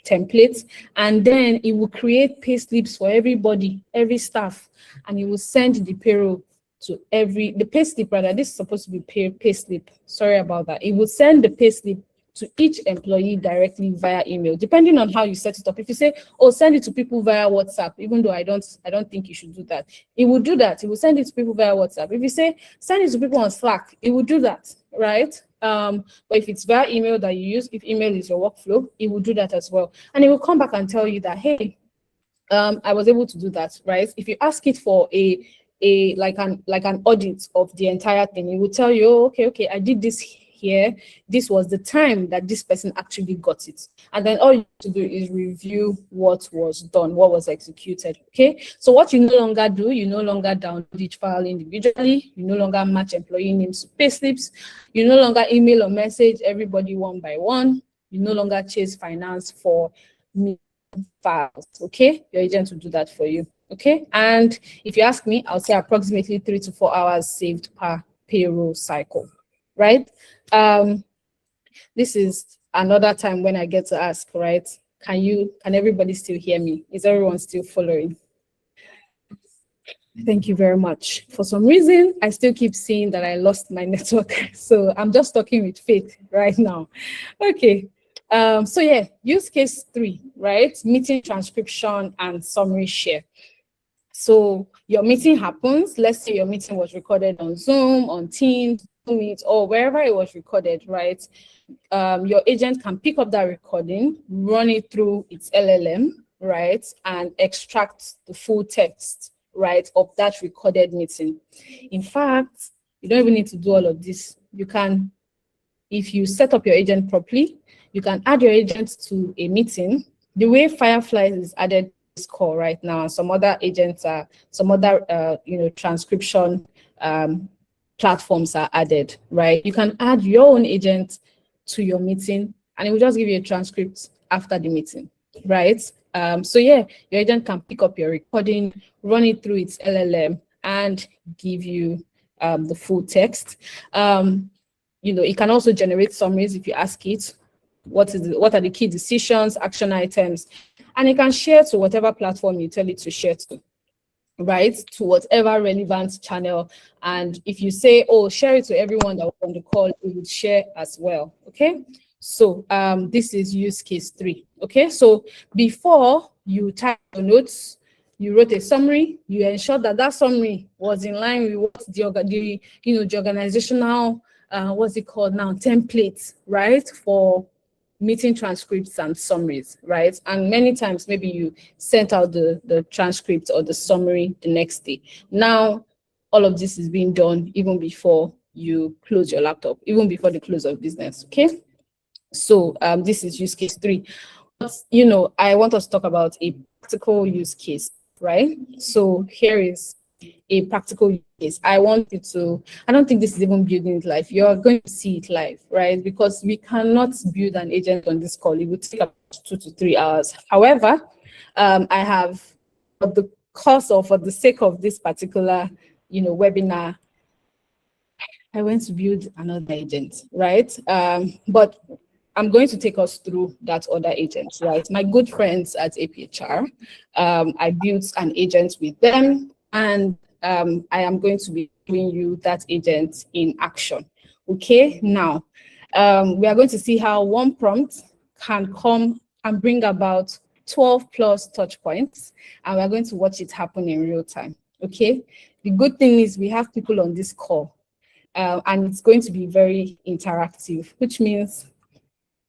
Speaker 2: templates, and then it will create payslips for everybody, every staff, and it will send the payroll to the payslip rather. This is supposed to be payslip. Sorry about that. It will send the payslip to each employee directly via email, depending on how you set it up. If you say, oh, send it to people via WhatsApp, even though I don't think you should do that, it will do that. It will send it to people via WhatsApp. If you say send it to people on Slack, it will do that, right? But if it's via email that you use, if email is your workflow, it will do that as well. And it will come back and tell you that, hey, I was able to do that, right? If you ask it for like an audit of the entire thing, it will tell you, oh, okay, I did this here. This was the time that this person actually got it. And then all you have to do is review what was done, what was executed, okay? So what you no longer do, you no longer download each file individually, you no longer match employee names to payslips, you no longer email or message everybody one by one, you no longer chase finance for files, okay? Your agent will do that for you, okay? And if you ask me, I'll say approximately 3 to 4 hours saved per payroll cycle, right? This is another time when I get to ask, right? Can everybody still hear me? Is everyone still following? Thank you very much. For some reason, I still keep seeing that I lost my network. So I'm just talking with Faith right now. Okay. So yeah, use case 3, right? Meeting transcription and summary share. So your meeting happens. Let's say your meeting was recorded on Zoom, on Teams, Meet, or wherever it was recorded, right? Your agent can pick up that recording, run it through its LLM, right? And extract the full text, right, of that recorded meeting. In fact, you don't even need to do all of this. You can, if you set up your agent properly, you can add your agent to a meeting. The way Firefly is added to this call right now, and some other agents are, some other transcription platforms are added, right? You can add your own agent to your meeting and it will just give you a transcript after the meeting, right? So yeah, your agent can pick up your recording, run it through its LLM and give you the full text. It can also generate summaries if you ask it. What are the key decisions, action items, and it can share to whatever platform you tell it to share to, right, to whatever relevant channel. And if you say, oh, share it to everyone that was on the call, it would share as well, okay? So this is use case 3, okay? So before you type your notes, you wrote a summary, you ensured that that summary was in line with what the organizational, what's it called now, templates, right, for meeting transcripts and summaries, right? And many times maybe you sent out the transcript or the summary the next day. Now, all of this is being done even before you close your laptop, even before the close of business, okay? So this is use case 3. But, I want us to talk about a practical use case, right? So here is a practical use case. I don't think this is even building it live. You're going to see it live, right? Because we cannot build an agent on this call. It would take about 2 to 3 hours. However, I have, for the sake of this particular, webinar, I went to build another agent, right? But I'm going to take us through that other agent, right? My good friends at APHR, I built an agent with them, and I am going to be showing you that agent in action. Okay, now we are going to see how one prompt can come and bring about 12 plus touch points, and we're going to watch it happen in real time. Okay, the good thing is we have people on this call, and it's going to be very interactive, which means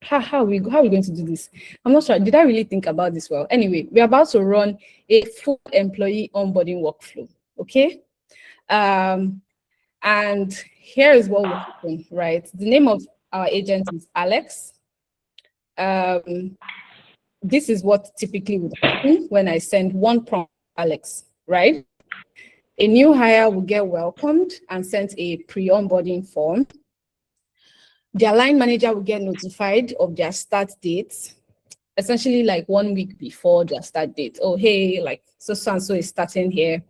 Speaker 2: how are we going to do this? I'm not sure. Did I really think about this well? Anyway, we're about to run a full employee onboarding workflow. Okay, and here is what will happen, right? The name of our agent is Alex. This is what typically would happen when I send one prompt to Alex, right? A new hire will get welcomed and sent a pre-onboarding form. Their line manager will get notified of their start date, essentially like 1 week before their start date. Oh, hey, like so-and-so is starting here.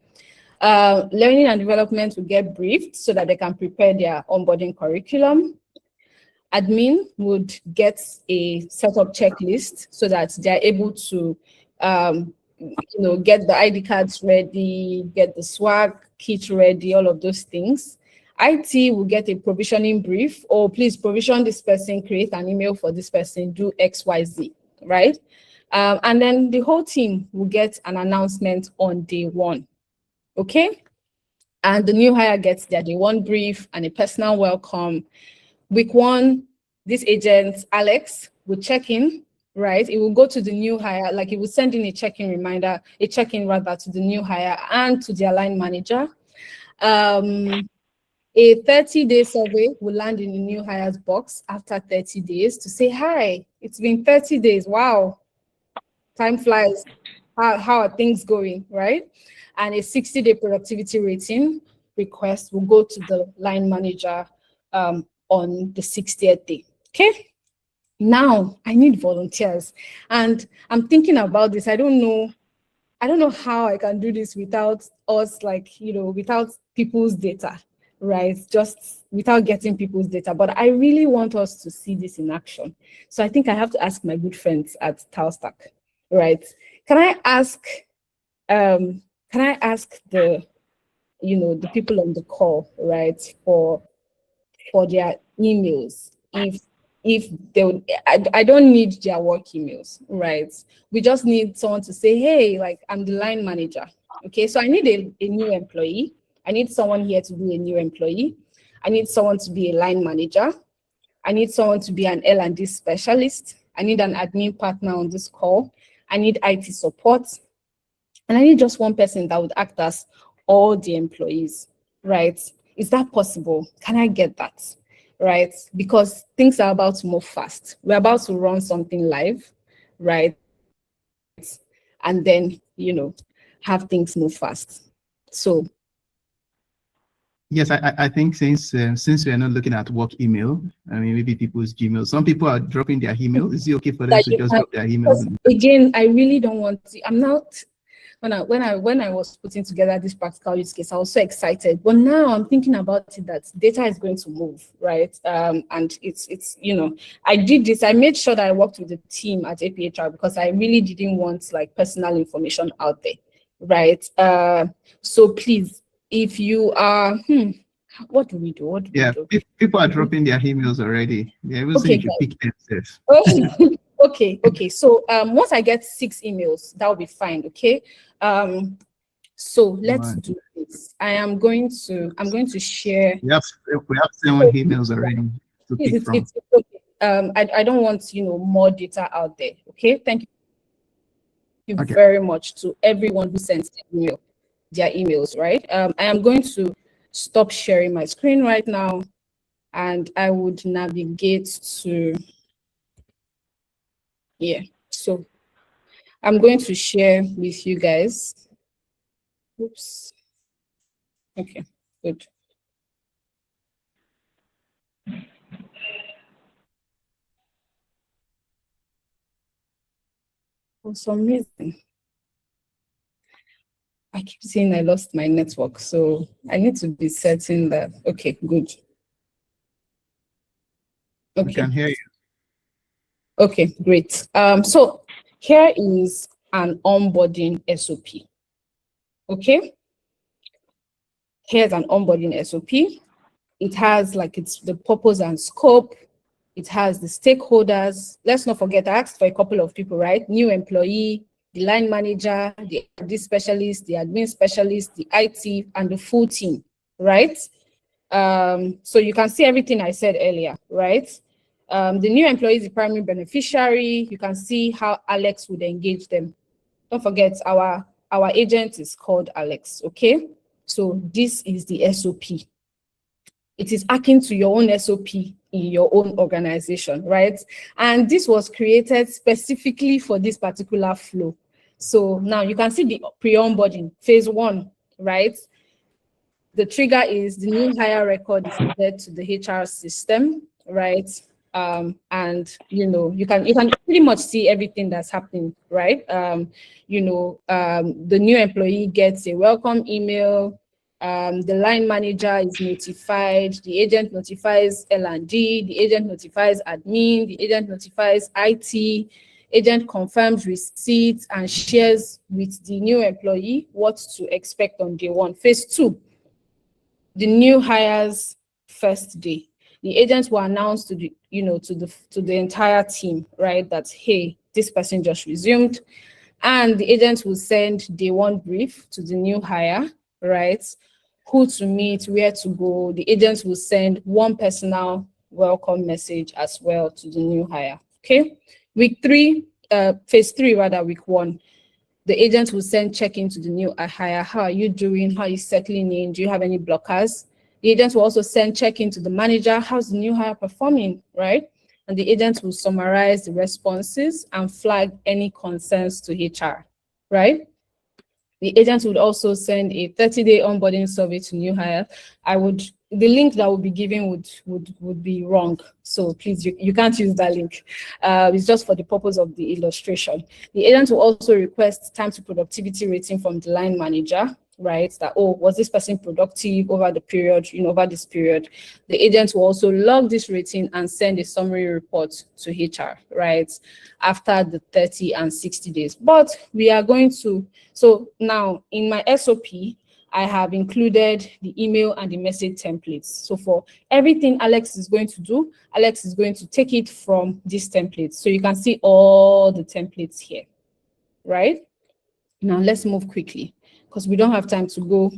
Speaker 2: Learning and development will get briefed so that they can prepare their onboarding curriculum. Admin would get a setup checklist so that they're able to get the ID cards ready, get the swag kit ready, all of those things. IT will get a provisioning brief, or please provision this person, create an email for this person, do XYZ, right? And then the whole team will get an announcement on day one, okay? And the new hire gets their day one brief and a personal welcome. Week one, this agent, Alex, will check in, right? It will go to the new hire, like it will send in a check-in reminder, a check-in rather, to the new hire and to their line manager. A 30-day survey will land in the new hires box after 30 days to say, hi, it's been 30 days. Wow, time flies. How are things going, right? And a 60-day productivity rating request will go to the line manager on the 60th day, okay? Now, I need volunteers. And I'm thinking about this. I don't know how I can do this without us, without people's data, right? Just without getting people's data. But I really want us to see this in action. So I think I have to ask my good friends at Talstack, right? Can I ask the people on the call, right, for their emails? If they would, I don't need their work emails, right? We just need someone to say, hey, like, I'm the line manager. Okay, so I need a new employee. I need someone here to be a new employee. I need someone to be a line manager. I need someone to be an L&D specialist. I need an admin partner on this call. I need IT support. And I need just one person that would act as all the employees, right? Is that possible? Can I get that? Right? Because things are about to move fast. We're about to run something live, right? And then, have things move fast. So.
Speaker 1: Yes, I think since we're not looking at work email, I mean, maybe people's Gmail, some people are dropping their email. Is it okay for them to just drop their emails?
Speaker 2: Again, I really don't want to. I'm not. When I was putting together this practical use case, I was so excited. But now I'm thinking about it that data is going to move, right? And it's I did this. I made sure that I worked with the team at APHR because I really didn't want like personal information out there, right? So please, if you are, what do we do?
Speaker 1: People are dropping their emails already. They're able to pick themselves.
Speaker 2: Okay. So once I get 6 emails, that will be fine. Okay. So let's do this. I'm going to share.
Speaker 1: We have 7 emails already to pick from.
Speaker 2: It's okay. I don't want more data out there. Okay. Thank you very much to everyone who sent their emails. Right. I am going to stop sharing my screen right now, and I would navigate to. Yeah, so I'm going to share with you guys. Oops. Okay, good. For some reason, I keep saying I lost my network, so I need to be certain that, okay, good.
Speaker 1: Okay. I can hear you.
Speaker 2: Okay, great. So here is an onboarding SOP. Okay. Here's an onboarding SOP. It has it's the purpose and scope. It has the stakeholders. Let's not forget, I asked for a couple of people, right? New employee, the line manager, the AD specialist, the admin specialist, the IT, and the full team, right? So you can see everything I said earlier, right? The new employee is the primary beneficiary. You can see how Alex would engage them. Don't forget, our agent is called Alex, okay? So this is the SOP. It is akin to your own SOP in your own organization, right? And this was created specifically for this particular flow. So now you can see the pre-onboarding, phase 1, right? The trigger is the new hire record is added to the HR system, right? And you can pretty much see everything that's happening, right? The new employee gets a welcome email. The line manager is notified. The agent notifies L&D. The agent notifies admin. The agent notifies IT. Agent confirms receipts and shares with the new employee what to expect on day one. Phase 2, the new hires first day. The agent will announce to the, to the entire team, right, that, hey, this person just resumed. And the agent will send day one brief to the new hire, right? Who to meet, where to go. The agent will send one personal welcome message as well to the new hire. Okay. Phase 3, rather, week 1. The agent will send check-in to the new hire. How are you doing? How are you settling in? Do you have any blockers? The agent will also send check-in to the manager. How's the new hire performing, right? And the agent will summarize the responses and flag any concerns to HR, right? The agent would also send a 30-day onboarding survey to new hire. The link that will be given would be wrong. So please, you can't use that link. It's just for the purpose of the illustration. The agent will also request time to productivity rating from the line manager, right? That, oh, was this person productive over the period, over this period? The agent will also log this rating and send a summary report to HR, right? After the 30 and 60 days. But we are going to, so now in my SOP, I have included the email and the message templates. So for everything Alex is going to do, Alex is going to take it from these templates. So you can see all the templates here, right? Now let's move quickly because we don't have time to go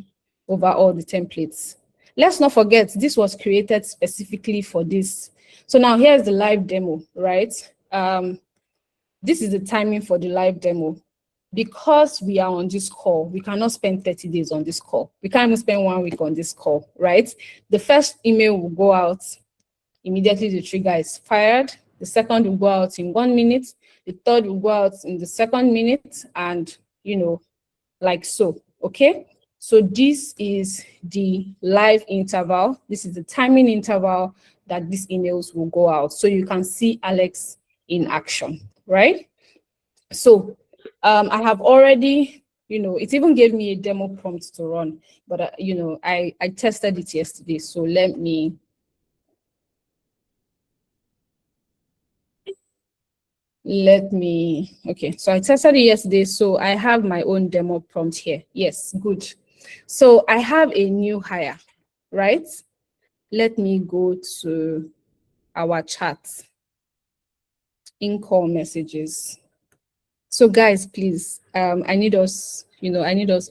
Speaker 2: over all the templates. Let's not forget, this was created specifically for this. So now here's the live demo, right? This is the timing for the live demo. Because we are on this call, we cannot spend 30 days on this call. We can't even spend 1 week on this call, right? The first email will go out immediately. The trigger is fired. The second will go out in 1 minute. The third will go out in the second minute, and like so. Okay. So this is the live interval. This is the timing interval that these emails will go out. So you can see Alex in action, right? So I have already, it even gave me a demo prompt to run, but I tested it yesterday. So okay, so I tested it yesterday. So I have my own demo prompt here. Yes, good. So I have a new hire, right? Let me go to our chat, in-call messages. So guys, please, I need us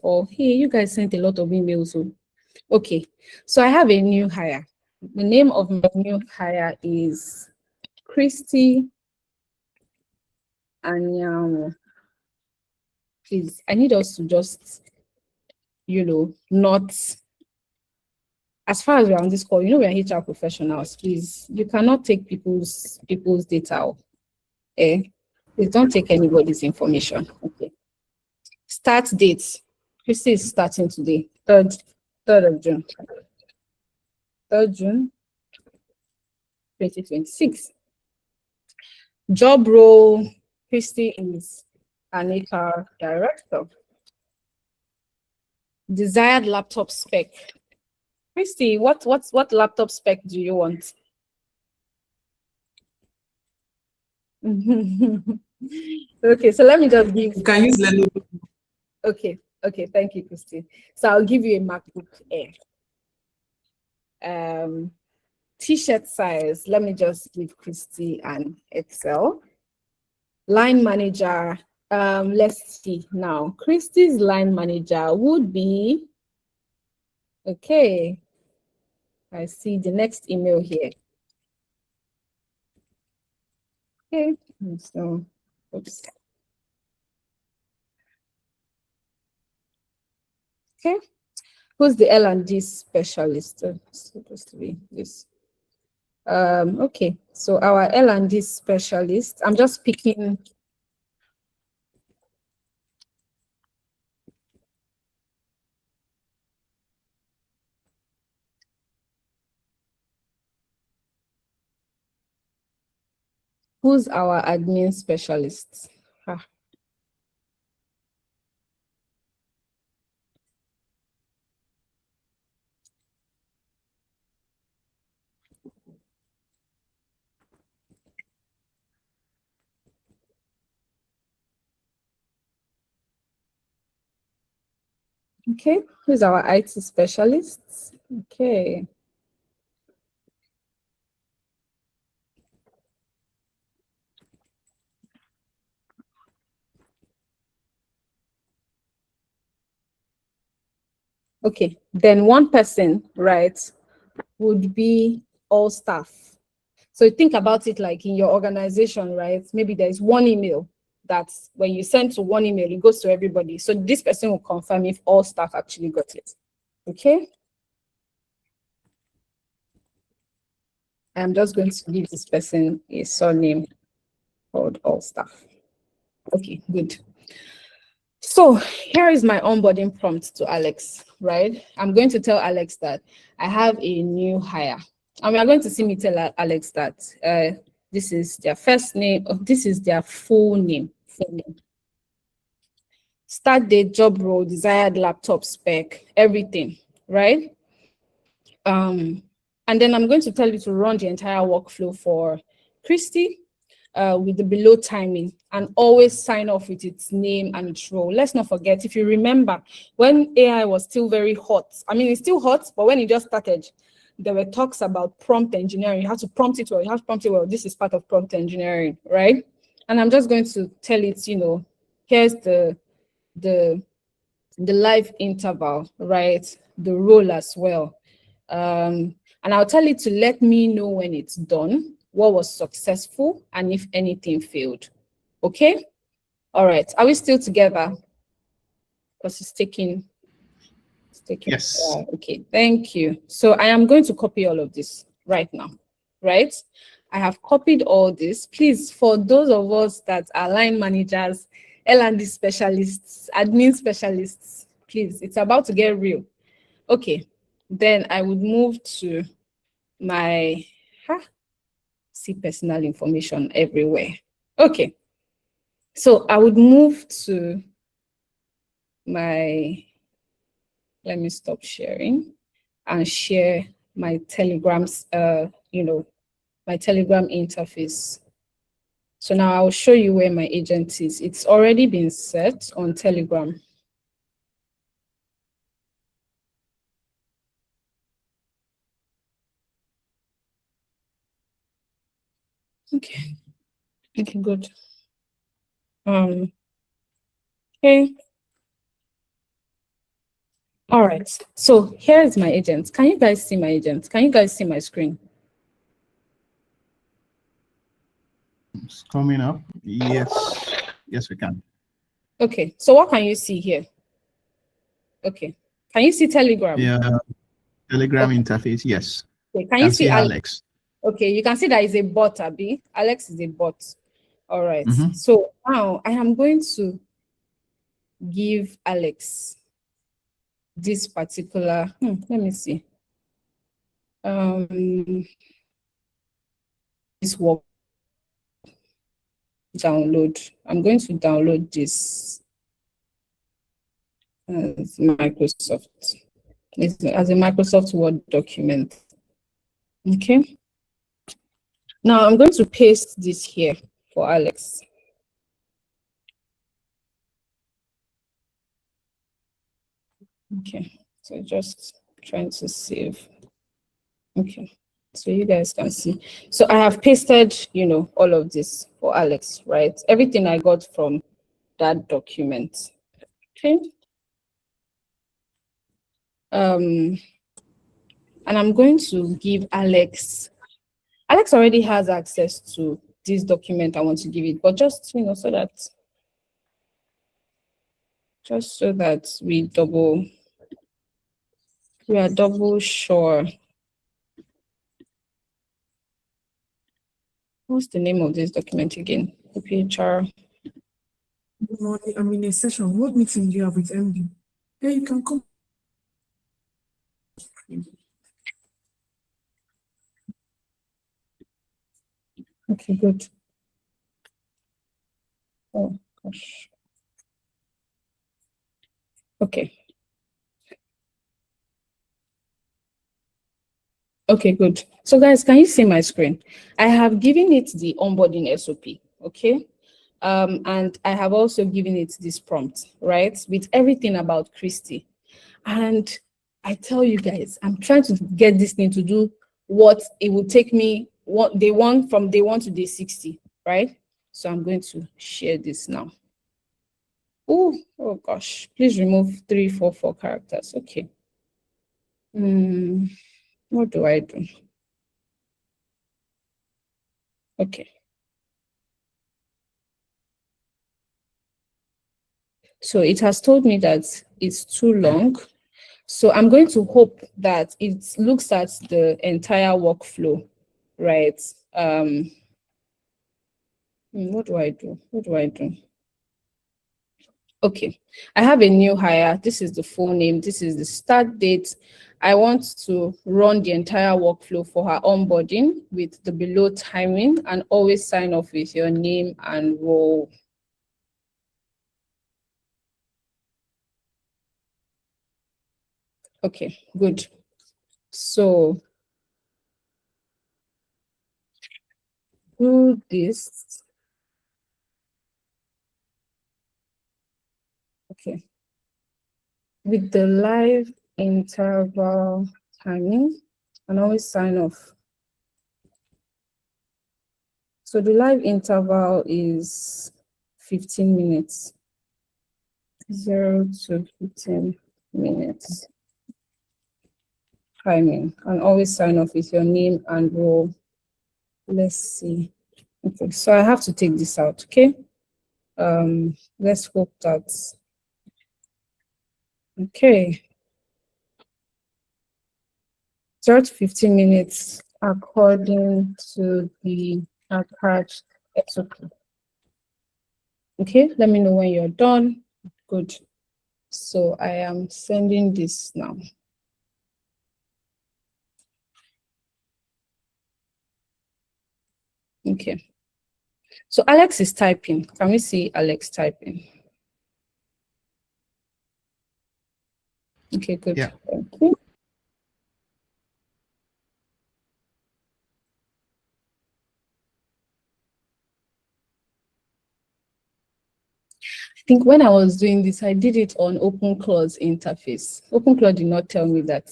Speaker 2: all. Hey, you guys sent a lot of emails. So, okay, so I have a new hire. The name of my new hire is Christy Anyamo. Please, I need us to just, not, as far as we're on this call, we're HR professionals. Please, you cannot take people's data. Please don't take anybody's information. Okay. Start date. Christy is starting today, 3rd of June. 3rd June 2026. Job role, Christy is an HR director. Desired laptop spec. Christy, what laptop spec do you want? Okay, so let me just give.
Speaker 3: You can use Lenovo.
Speaker 2: Okay, thank you, Christy. So I'll give you a MacBook Air. T-shirt size, let me just give Christy an Excel. Line manager, let's see now. Christy's line manager would be, okay, I see the next email here. Okay, so, oops. Okay, who's the L&D specialist? It's supposed to be this. Okay, so our L&D specialist, I'm just picking. Who's our admin specialist? Okay, who's our IT specialists? Okay. Okay, then one person, right, would be all staff. So think about it like in your organization, right? Maybe there's one email that's when you send to one email, it goes to everybody. So this person will confirm if all staff actually got it. Okay. I'm just going to give this person a surname called all staff. Okay, good. So here is my onboarding prompt to Alex, right? I'm going to tell Alex that I have a new hire. And we are going to see me tell Alex that this is their first name, this is their full name. Start date, job role, desired laptop spec, everything, right? And then I'm going to tell you to run the entire workflow for Christy with the below timing, and always sign off with its name and its role. Let's not forget, if you remember, when AI was still very hot, I mean, it's still hot, but when it just started, there were talks about prompt engineering. You have to prompt it well. You have to prompt it well. This is part of prompt engineering, right? And I'm just going to tell it, you know, here's the live interval, right? The role as well. And I'll tell it to let me know when it's done, what was successful, and if anything failed. Okay? All right. Are we still together? Because it's taking.
Speaker 1: Yes.
Speaker 2: Okay, thank you. So I am going to copy all of this right now, right? I have copied all this. Please, for those of us that are line managers, L&D specialists, admin specialists, please, it's about to get real. Okay, then I would move to my, see personal information everywhere. Okay, so I would move to my, let me stop sharing and share my Telegram's, my Telegram interface. So now I'll show you where my agent is. It's already been set on Telegram. Okay. Okay, good. Okay. All right. So here is my agent. Can you guys see my agent? Can you guys see my screen?
Speaker 1: It's coming up. Yes. Yes, we can.
Speaker 2: Okay. So what can you see here? Okay. Can you see Telegram?
Speaker 1: Yeah. Telegram interface. Yes.
Speaker 2: Okay. Can you see
Speaker 1: Alex?
Speaker 2: Okay. You can see that is a bot, Abi. Alex is a bot. All right. So now I am going to give Alex this particular, let me see. This work download. I'm going to download this as Microsoft. It's as a Microsoft Word document. Okay. Now I'm going to paste this here for Alex. Okay. So just trying to save. Okay. So you guys can see. So I have pasted, all of this for Alex, right? Everything I got from that document. Okay. And I'm going to give Alex already has access to this document. I want to give it, but just, so that we are double sure. What's the name of this document again? PHR.
Speaker 3: Good morning. I'm in a session. What meeting do you have with MD? Yeah, you can come.
Speaker 2: Okay, good. Oh, gosh. Okay. Okay, good. So guys, can you see my screen? I have given it the onboarding SOP, okay? And I have also given it this prompt, right? With everything about Christy. And I tell you guys, I'm trying to get this thing to do what it will take me what day one from day 1 to day 60, right? So I'm going to share this now. Oh gosh, please remove 344 characters. Okay. What do I do? Okay. So it has told me that it's too long. So I'm going to hope that it looks at the entire workflow, right? What do I do? What do I do? Okay, I have a new hire. This is the full name. This is the start date. I want to run the entire workflow for her onboarding with the below timing, and always sign off with your name and role. Okay, good. So do this. Okay. With the live interval timing, and always sign off. So the live interval is 15 minutes. 0 to 15 minutes. Timing, and always sign off with your name and role. Let's see. Okay, so I have to take this out, okay? Let's hope that, okay. 0 to 15 minutes according to the attached SOP. Okay, let me know when you're done. Good. So I am sending this now. Okay. So Alex is typing. Can we see Alex typing? Okay, good.
Speaker 1: Yeah.
Speaker 2: Thank you. I think when I was doing this, I did it on OpenClaw interface. OpenClaw did not tell me that,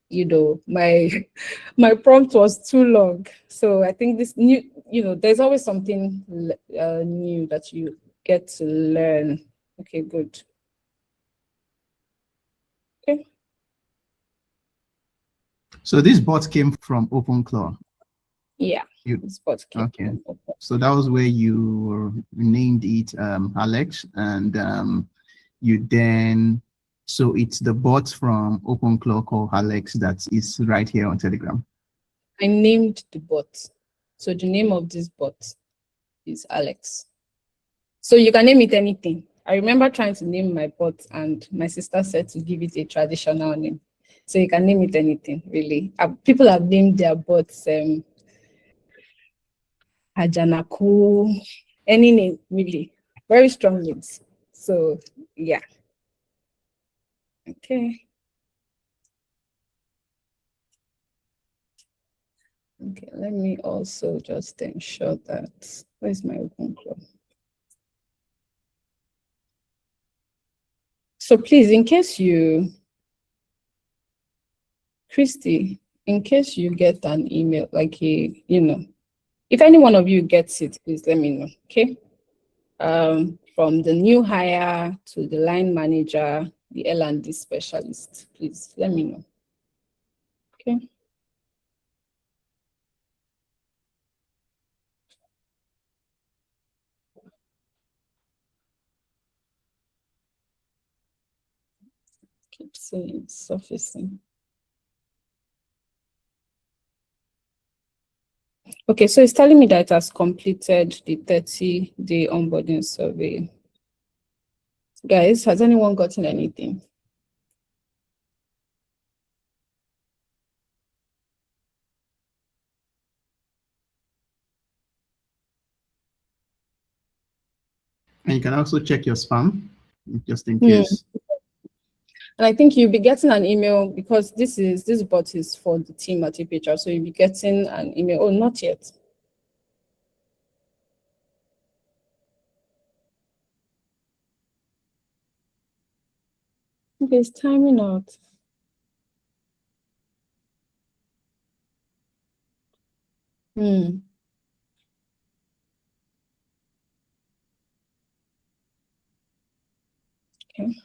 Speaker 2: you know, my prompt was too long. So I think this new, you know, there's always something new that you get to learn. Okay, good. Okay.
Speaker 1: So this bot came from OpenClaw.
Speaker 2: Yeah.
Speaker 1: Okay. So that was where you named it Alex, and you then, so it's the bot from OpenClaw called Alex that is right here on Telegram.
Speaker 2: I named the bot. So the name of this bot is Alex. So you can name it anything. I remember trying to name my bot, and my sister said to give it a traditional name. So you can name it anything, really. People have named their bots Ajanaku, any name, really. Very strong names. So, yeah. Okay. Okay, let me also just ensure that, where's my OpenClaw? So please, in case you, Christy, in case you get an email, like a, you know, if any one of you gets it, please let me know, okay? From the new hire to the line manager, the L&D specialist, please let me know, okay? Keep saying surfacing. Okay, so it's telling me that it has completed the 30-day onboarding survey. Guys, has anyone gotten anything?
Speaker 1: And you can also check your spam, just in case.
Speaker 2: And I think you'll be getting an email, because this bot is for the team at EPHR, so you'll be getting an email. Oh, not yet. Okay, it's timing out. Hmm. Okay.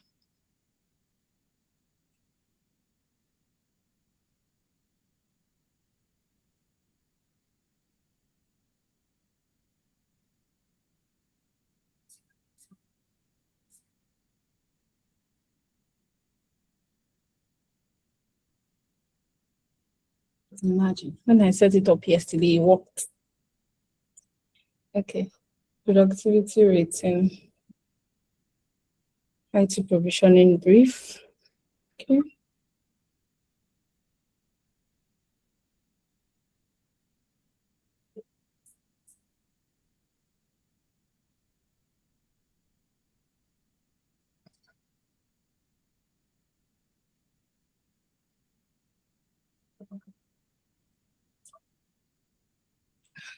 Speaker 2: Imagine when I set it up yesterday, it worked. Okay. Productivity rating. IT provisioning brief. Okay.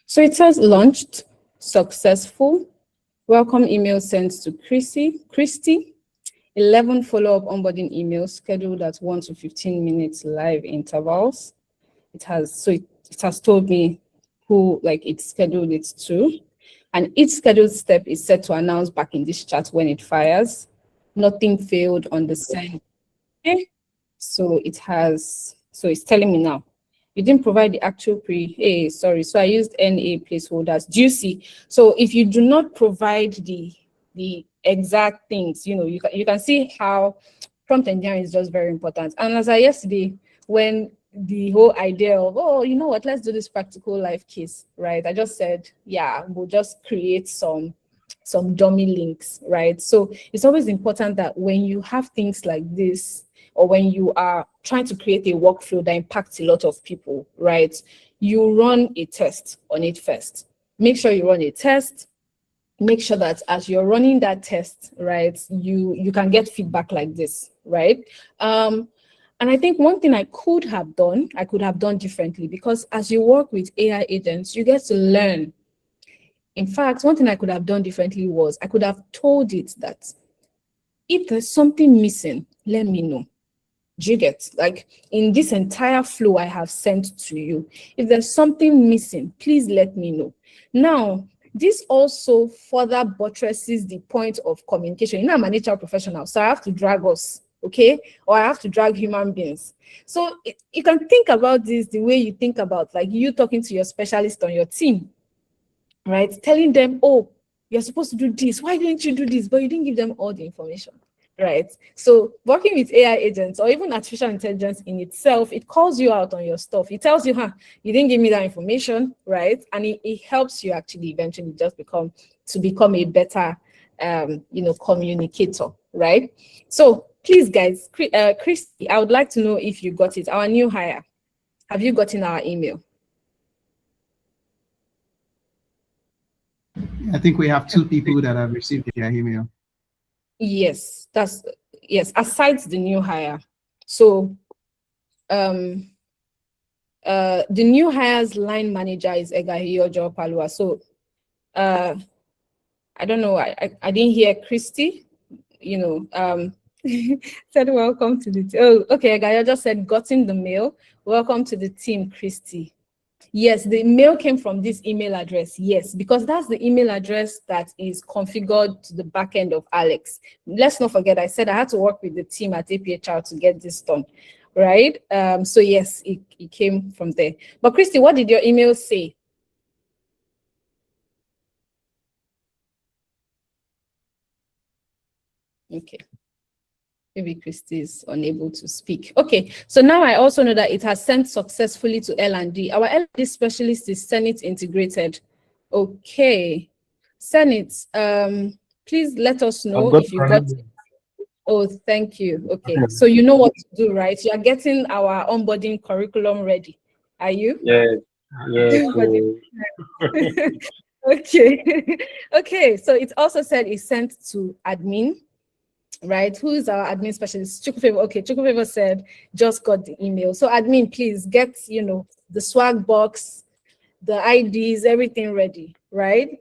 Speaker 2: So it says launched, successful. Welcome email sent to Christy. 11 follow-up onboarding emails scheduled at 1 to 15 minutes live intervals. It has told me who it's scheduled it to. And each scheduled step is set to announce back in this chat when it fires. Nothing failed on the send. Okay. So it's telling me now. You didn't provide the actual sorry. So I used NA placeholders. Do you see? So if you do not provide the exact things, you can see how prompt engineering is just very important. And as I yesterday, when the whole idea of, oh, you know what, let's do this practical life case, right? I just said, yeah, we'll just create some dummy links, right? So it's always important that when you have things like this, or when you are trying to create a workflow that impacts a lot of people, right? You run a test on it first. Make sure you run a test. Make sure that as you're running that test, right, you can get feedback like this, right? And I think one thing I could have done differently, because as you work with AI agents, you get to learn. In fact, one thing I could have done differently was I could have told it that if there's something missing, let me know. Do you get, in this entire flow I have sent to you, if there's something missing, please let me know. Now, this also further buttresses the point of communication. I'm an HR professional, so I have to drag us, okay? Or I have to drag human beings. So you can think about this the way you think about you talking to your specialist on your team, right? Telling them, oh, you're supposed to do this. Why didn't you do this? But you didn't give them all the information. Right. So working with AI agents or even artificial intelligence in itself, it calls you out on your stuff. It tells you, you didn't give me that information, right? And it helps you actually eventually just become a better, communicator, right? So please, guys, Christy, I would like to know if you got it. Our new hire, have you gotten our email?
Speaker 1: I think we have 2 people that have received their email.
Speaker 2: Yes, aside the new hire. So the new hire's line manager is Egahiyojo Palua. So I don't know, I didn't hear Christy, said welcome to the team. Oh, okay, Egahiyojo said gotten the mail. Welcome to the team, Christy. Yes, the mail came from this email address. Yes, because that's the email address that is configured to the back end of Alex. Let's not forget, I said I had to work with the team at APHR to get this done, right? So yes, it came from there. But Christy, what did your email say? Okay. Maybe Christy is unable to speak. Okay, so now I also know that it has sent successfully to L&D. Our L&D specialist is Senate integrated. Okay, Senate, please let us know if you got it. Oh, thank you. Okay, so you know what to do, right? You are getting our onboarding curriculum ready. Are you?
Speaker 4: Yes.
Speaker 2: Okay. Okay, so it also said it's sent to admin. Right, who is our admin specialist? Chukufevo. Okay, Chukufevo said just got the email. So admin, please get the swag box, the IDs, everything ready, right?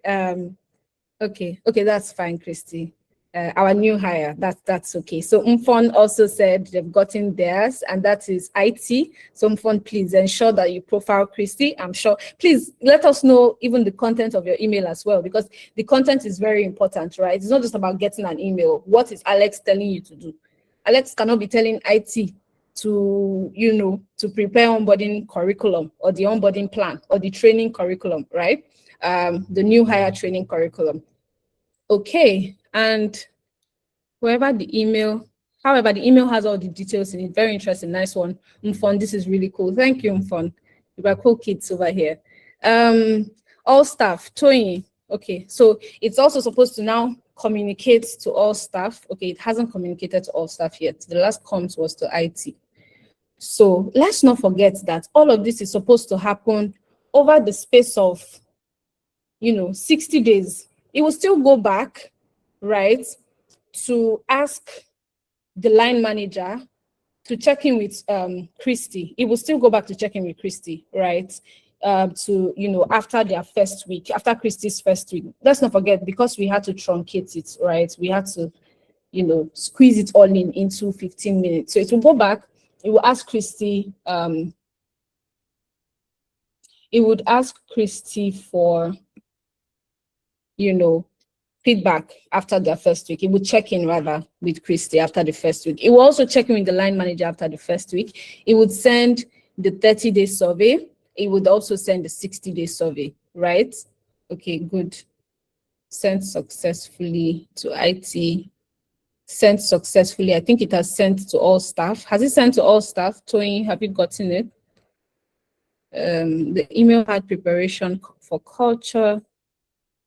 Speaker 2: Okay, that's fine, Christy. our new hire. That's okay. So Mfon also said they've gotten theirs, and that is IT. So Mfon, please ensure that you profile Christy. I'm sure. Please let us know even the content of your email as well, because the content is very important, right? It's not just about getting an email. What is Alex telling you to do? Alex cannot be telling IT to, to prepare onboarding curriculum or the onboarding plan or the training curriculum, right? The new hire training curriculum. Okay, and however, the email has all the details in it. Very interesting, nice one. Mfon, this is really cool. Thank you, Mfon. You are cool kids over here. All staff, Toyin. Okay, so it's also supposed to now communicate to all staff. Okay, it hasn't communicated to all staff yet. The last comms was to IT. So let's not forget that all of this is supposed to happen over the space of, 60 days. It will still go back, right, to ask the line manager to check in with Christy. It will still go back to check in with Christy, right? To, after their first week, after Christy's first week. Let's not forget, because we had to truncate it, right? We had to, squeeze it all into 15 minutes. So it will go back. It will ask Christy, it would ask Christy for, feedback after their first week. It would check in rather with Christy after the first week. It will also check in with the line manager after the first week. It would send the 30-day survey. It would also send the 60-day survey, right? Okay, good. Sent successfully to IT. Sent successfully. I think it has sent to all staff. Has it sent to all staff? Toyin, have you gotten it? The email had preparation for culture,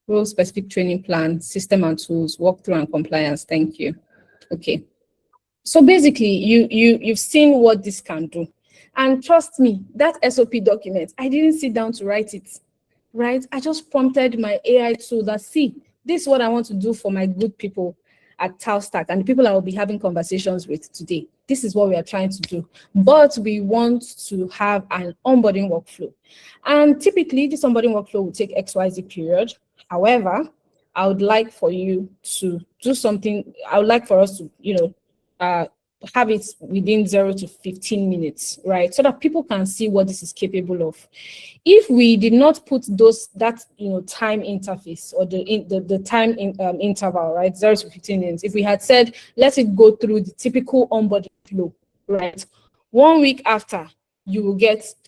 Speaker 2: role-specific training plan, system and tools, walkthrough and compliance. Thank you. Okay. So basically, you've seen what this can do. And trust me, that SOP document, I didn't sit down to write it, right? I just prompted my AI tool that, see, this is what I want to do for my good people at TALSTACK and the people I will be having conversations with today. This is what we are trying to do. But we want to have an onboarding workflow. And typically, this onboarding workflow will take XYZ period. However, I would like for you to do something. I would like for us to, have it within 0 to 15 minutes, right? So that people can see what this is capable of. If we did not put that time interface or the time interval, right, 0 to 15 minutes, if we had said, let it go through the typical onboarding flow, right? 1 week after,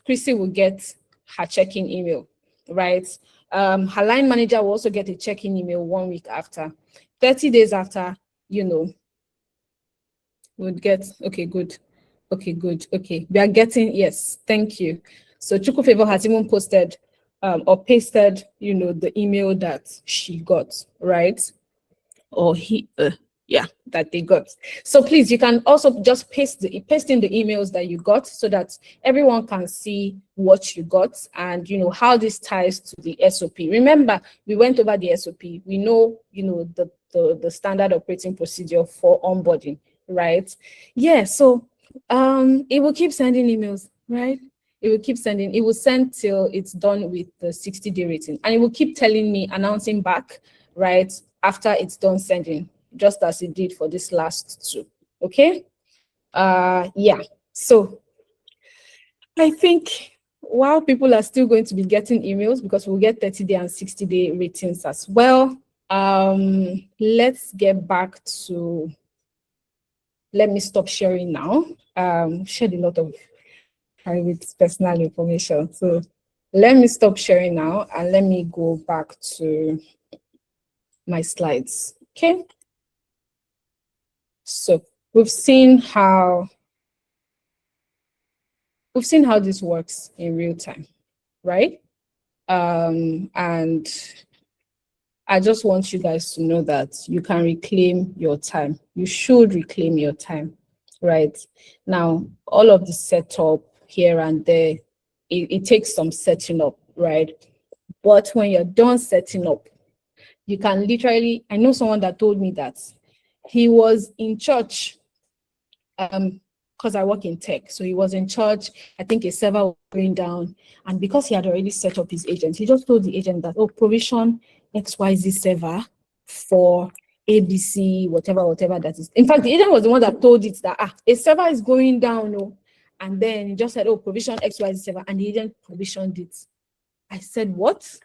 Speaker 2: Chrissy will get her check-in email, right? Her line manager will also get a check-in email 1 week after. 30 days after, would get, okay, good. Okay, we are getting, yes, thank you. So Chukufavor has even posted or pasted, the email that she got, right? Or that they got. So please, you can also just paste in the emails that you got so that everyone can see what you got and how this ties to the SOP. Remember, we went over the SOP. We know, the standard operating procedure for onboarding, right? Yeah, so it will keep sending emails, right? It will keep sending. It will send till it's done with the 60-day rating, and it will keep telling me, announcing back, right, after it's done sending, just as it did for this last two. Okay. Yeah. So I think while people are still going to be getting emails, because we'll get 30-day and 60-day ratings as well, let's get back to, let me stop sharing now. Shared a lot of private personal information. So let me stop sharing now and let me go back to my slides. Okay. So we've seen how this works in real time, right? And I just want you guys to know that you can reclaim your time. You should reclaim your time, right? Now, all of the setup here and there, it takes some setting up, right? But when you're done setting up, you can literally, I know someone that told me that he was in church, because I work in tech. So he was in church, I think a server was going down. And because he had already set up his agent, he just told the agent that, oh, provision XYZ server for ABC, whatever that is. In fact, the agent was the one that told it that a server is going down, oh, and then he just said, oh, provision XYZ server, and the agent provisioned it. I said, what?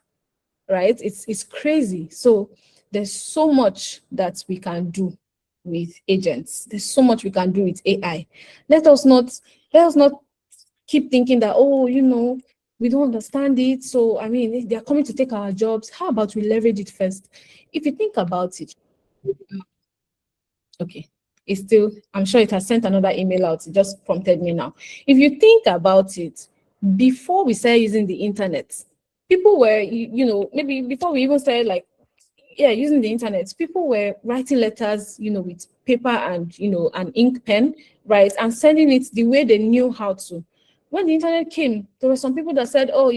Speaker 2: Right? It's crazy. So there's so much that we can do with agents. There's so much we can do with AI. Let us not keep thinking that, oh, we don't understand it. So, I mean, they're coming to take our jobs. How about we leverage it first? If you think about it, okay, it's still, I'm sure it has sent another email out. It just prompted me now. If you think about it, before we started using the internet, people were, maybe before we even started using the internet, people were writing letters, with paper and, an ink pen, right? And sending it the way they knew how to. When the internet came, there were some people that said, oh,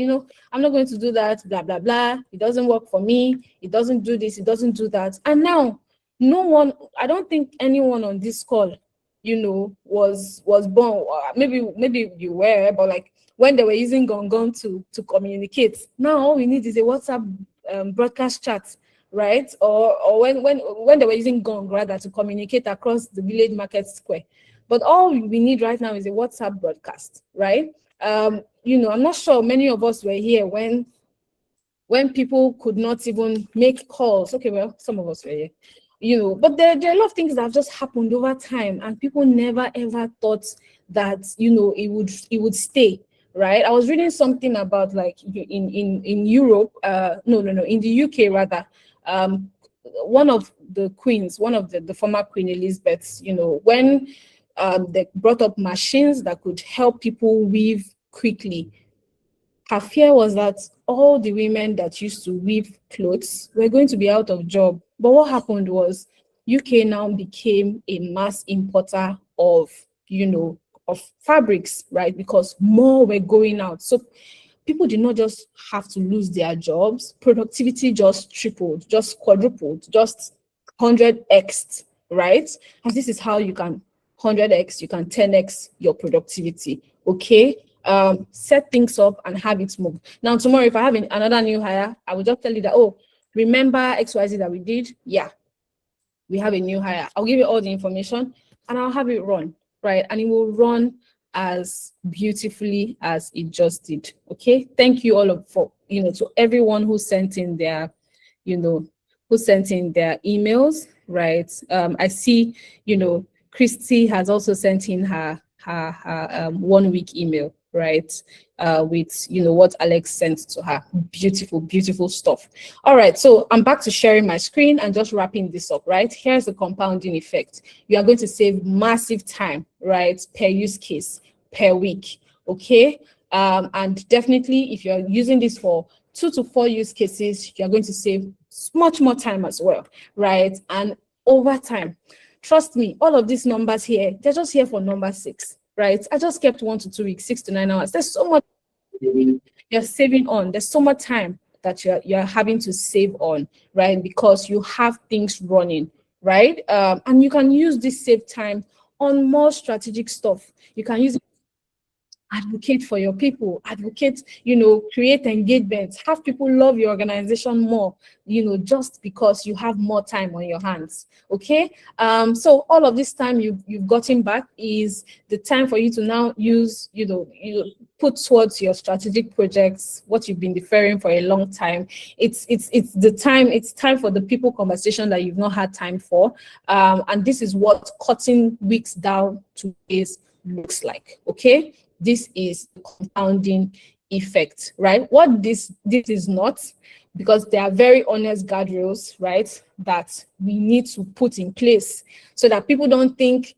Speaker 2: I'm not going to do that, blah, blah, blah. It doesn't work for me. It doesn't do this. It doesn't do that. And now, no one, I don't think anyone on this call, was born. Maybe you were, but when they were using Gong to communicate, now all we need is a WhatsApp broadcast chat, right? Or when they were using Gong rather to communicate across the village market square. But all we need right now is a WhatsApp broadcast, right? I'm not sure many of us were here when people could not even make calls. Okay, well, some of us were here, but there are a lot of things that have just happened over time, and people never ever thought that it would stay, right? I was reading something about in Europe, in the UK rather. One of the queens, one of the former Queen Elizabeth, when they brought up machines that could help people weave quickly, her fear was that all the women that used to weave clothes were going to be out of job. But what happened was UK now became a mass importer of fabrics, right? Because more were going out. So people did not just have to lose their jobs. Productivity just tripled, just quadrupled, just 100x, right? And this is how you can 100x, you can 10x your productivity, okay? Set things up and have it move. Now, tomorrow, if I have another new hire, I will just tell you that, oh, remember XYZ that we did? Yeah, we have a new hire. I'll give you all the information and I'll have it run, right? And it will run as beautifully as it just did, okay? Thank you all for, to everyone who sent in their, emails, right? I see, Christy has also sent in her 1 week email, right? With what Alex sent to her. Beautiful stuff. All right, so I'm back to sharing my screen and just wrapping this up, right? Here's the compounding effect. You are going to save massive time, right? Per use case, per week, okay? And definitely if you're using this for 2 to 4 use cases, you're going to save much more time as well, right? And over time, trust me, all of these numbers here, they're just here for number 6, right? I just kept 1 to 2 weeks, 6 to 9 hours. There's so much you're saving on. There's so much time that you're having to save on, right? Because you have things running, right? And you can use this save time on more strategic stuff. You can use it advocate for your people, create engagement, have people love your organization more, just because you have more time on your hands, okay? So all of this time you've gotten back is the time for you to now use, put towards your strategic projects, what you've been deferring for a long time. It's time for the people conversation that you've not had time for. And this is what cutting weeks down to days looks like, okay? This is the compounding effect, right? What this is not, because there are very honest guardrails, right, that we need to put in place so that people don't think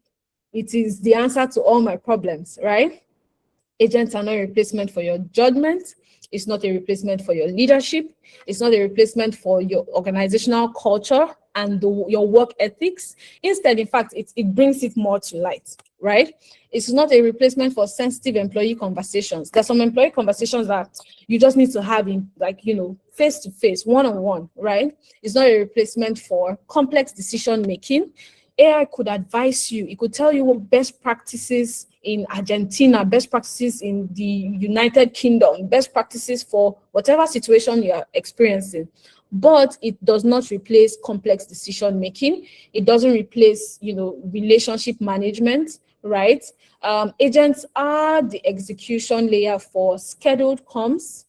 Speaker 2: it is the answer to all my problems, right? Agents are not a replacement for your judgment. It's not a replacement for your leadership. It's not a replacement for your organizational culture and your work ethics. Instead, in fact, it brings it more to light, right? It's not a replacement for sensitive employee conversations. There's some employee conversations that you just need to have in, face-to-face, one-on-one, right? It's not a replacement for complex decision-making. AI could advise you. It could tell you what best practices in Argentina, best practices in the United Kingdom, best practices for whatever situation you are experiencing. but it does not replace complex decision making. It doesn't replace, relationship management, right? Agents are the execution layer for scheduled comms,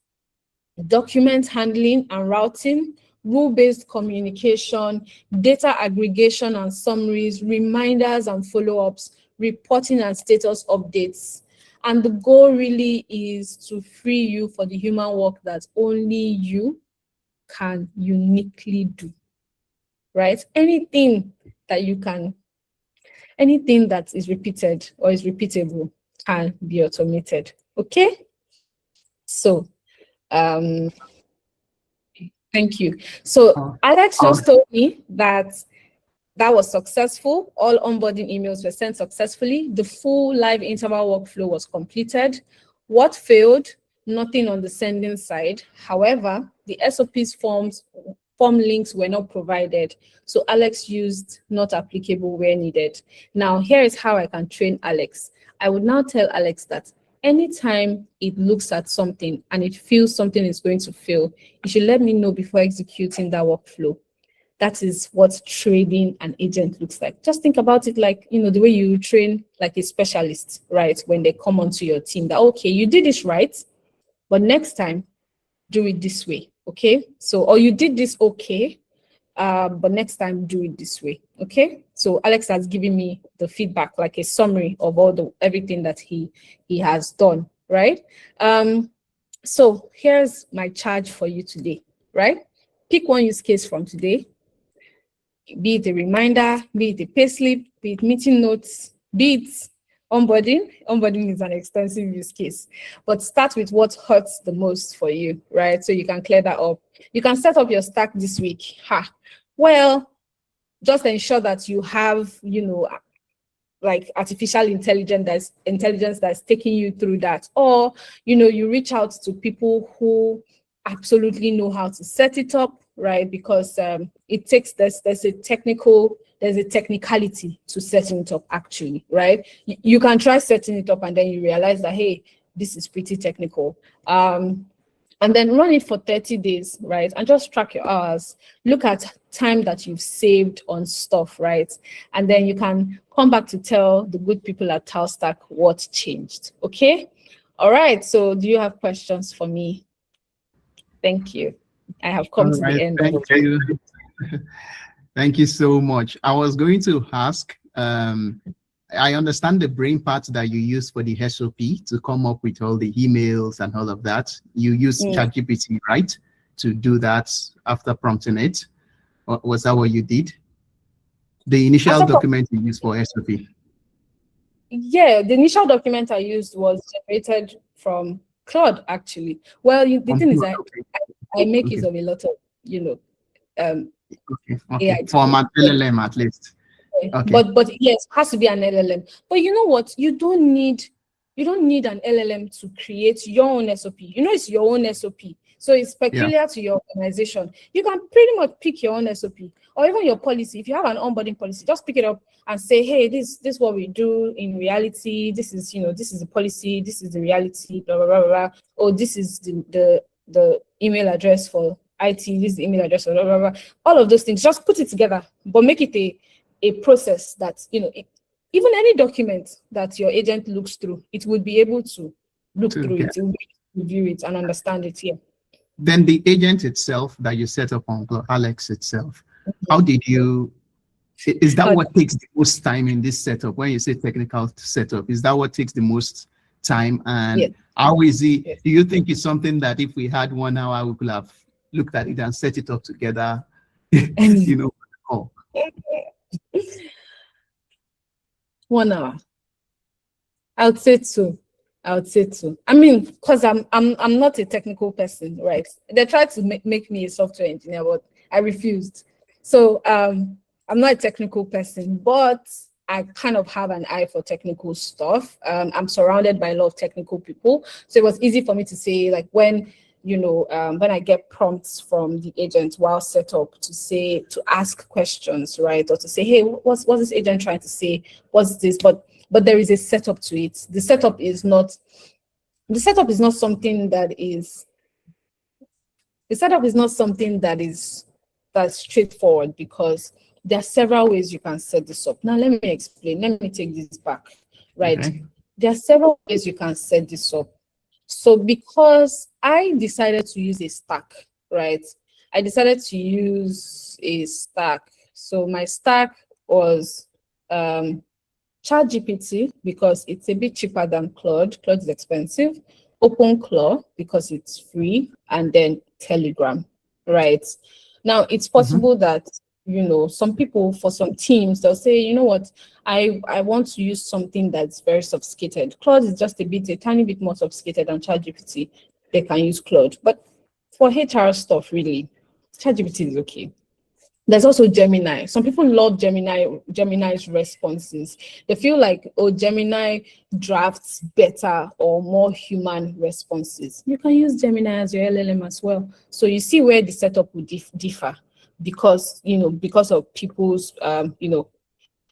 Speaker 2: document handling and routing, rule-based communication, data aggregation and summaries, reminders and follow-ups, reporting and status updates. And the goal really is to free you for the human work that only you can uniquely do, right? Anything that is repeated or is repeatable can be automated, okay? So, thank you. So Alex just told me that was successful. All onboarding emails were sent successfully. The full live interval workflow was completed. What failed? Nothing on the sending side. However, the SOP's form links were not provided. So Alex used not applicable where needed. Now, here is how I can train Alex. I would now tell Alex that anytime it looks at something and it feels something is going to fail, you should let me know before executing that workflow. That is what training an agent looks like. Just think about it like, the way you train like a specialist, right? When they come onto your team, that, okay, you did this right, but next time, do it this way, okay? So, or you did this okay, but next time, do it this way, okay? So Alex has given me the feedback, like a summary of everything that he has done, right? So here's my charge for you today, right? Pick one use case from today, be it a reminder, be it a payslip, be it meeting notes, be it onboarding. Onboarding is an extensive use case, but start with what hurts the most for you, right? So you can clear that up. You can set up your stack this week. Well, just ensure that you have, like artificial intelligence that's taking you through that, or you reach out to people who absolutely know how to set it up, right? Because it takes there's a technicality to setting it up, actually, right? You can try setting it up and then you realize that, hey, this is pretty technical. And then run it for 30 days, right? And just track your hours. Look at time that you've saved on stuff, right? And then you can come back to tell the good people at TALSTACK what changed, okay? All right, so do you have questions for me? Thank you. I have come to the end.
Speaker 1: Thank you. Thank you so much. I was going to ask, I understand the brain part that you use for the SOP to come up with all the emails and all of that. You use ChatGPT, right, to do that after prompting it? Or was that what you did? The initial document you used for SOP?
Speaker 2: Yeah, the initial document I used was generated from Claude, actually. Well, the thing is, I make use of a lot of, AI
Speaker 1: format LLM at least. Okay.
Speaker 2: But yes, it has to be an LLM. But you know what? You don't need an LLM to create your own SOP. It's your own SOP. So it's peculiar to your organization. You can pretty much pick your own SOP or even your policy. If you have an onboarding policy, just pick it up and say, hey, this is what we do in reality. This is, this is the policy. This is the reality, blah, blah, blah, blah. Or this is the email address for IT. This is the email address for blah, blah, blah. All of those things, just put it together, but make it a process that, even any document that your agent looks through, it would be able to look through it, it will be able to review it and understand it here.
Speaker 1: Then the agent itself that you set up on Alex itself, how did you, is that what takes the most time in this setup? When you say technical setup, is that what takes the most time? And how is it, do you think it's something that if we had 1 hour, we could have looked at it and set it up together, Oh.
Speaker 2: 1 hour. I would say two. I mean, because I'm not a technical person, right? They tried to make me a software engineer, but I refused. So I'm not a technical person, but I kind of have an eye for technical stuff. I'm surrounded by a lot of technical people, so it was easy for me to say, like, when I get prompts from the agent while set up to ask questions, right? Or to say, hey, what's this agent trying to say? What's this? But there is a setup to it. The setup is not something that is, The setup is not something that's straightforward, because there are several ways you can set this up. Now, let me explain. Let me take this back, right?
Speaker 1: Okay.
Speaker 2: There are several ways you can set this up. So because I decided to use a stack, right? I decided to use a stack. So my stack was ChatGPT, because it's a bit cheaper than Claude. Claude is expensive. OpenClaw, because it's free, and then Telegram, right? Now, it's possible that, some people, for some teams, they'll say, you know what, I want to use something that's very sophisticated. Claude is just a tiny bit more sophisticated than ChatGPT. They can use Claude. But for HR stuff, really, ChatGPT is okay. There's also Gemini. Some people love Gemini's responses. They feel like, oh, Gemini drafts better or more human responses. You can use Gemini as your LLM as well. So you see where the setup would differ, because of people's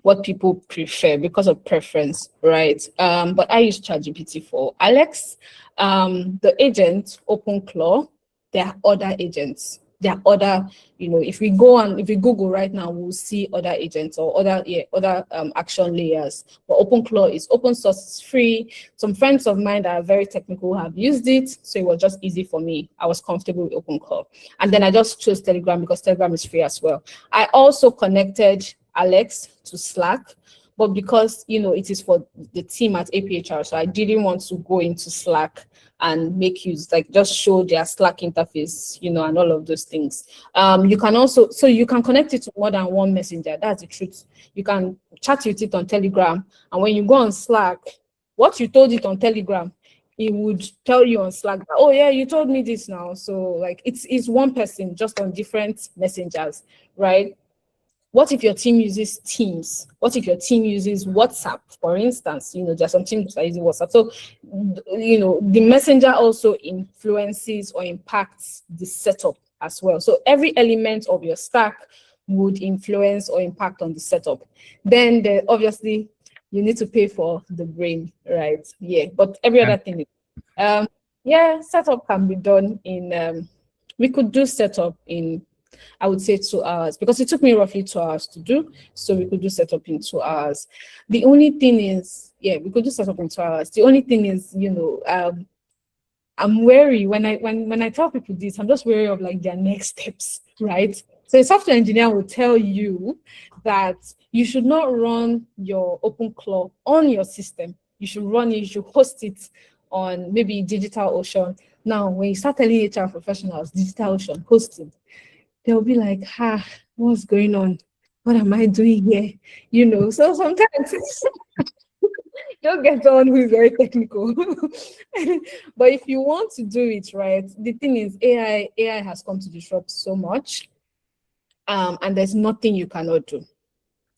Speaker 2: what people prefer, because of preference, right? But I use ChatGPT for Alex. The agent, OpenClaw, there are other agents. There are other, if we Google right now, we'll see other agents or other action layers. But OpenClaw is open source, it's free. Some friends of mine that are very technical have used it, so it was just easy for me. I was comfortable with OpenClaw. And then I just chose Telegram, because Telegram is free as well. I also connected Alex to Slack, but because it is for the team at APHR, so I didn't want to go into Slack and make use, like, just show their Slack interface, and all of those things. You can also, so you can connect it to more than one messenger. That's the truth. You can chat with it on Telegram, and when you go on Slack, what you told it on Telegram, it would tell you on Slack that, oh yeah, you told me this now. So like it's one person just on different messengers, right? What if your team uses Teams? What if your team uses WhatsApp, for instance? There are some teams that are using WhatsApp. So, the messenger also influences or impacts the setup as well. So every element of your stack would influence or impact on the setup. Then obviously you need to pay for the brain, right? Yeah, but every other thing. Setup can be done in, we could do setup in, I would say 2 hours, because it took me roughly 2 hours to do. So we could do setup in 2 hours. The only thing is, we could do setup in 2 hours. The only thing is, I'm wary when I tell people this, I'm just wary of like their next steps, right? So a software engineer will tell you that you should not run your OpenClaw on your system. You should host it on maybe DigitalOcean. Now, when you start telling HR professionals DigitalOcean hosting, they'll be like, what's going on? What am I doing here? So sometimes you'll get someone who is very technical. But if you want to do it right, the thing is AI has come to disrupt so much. And there's nothing you cannot do.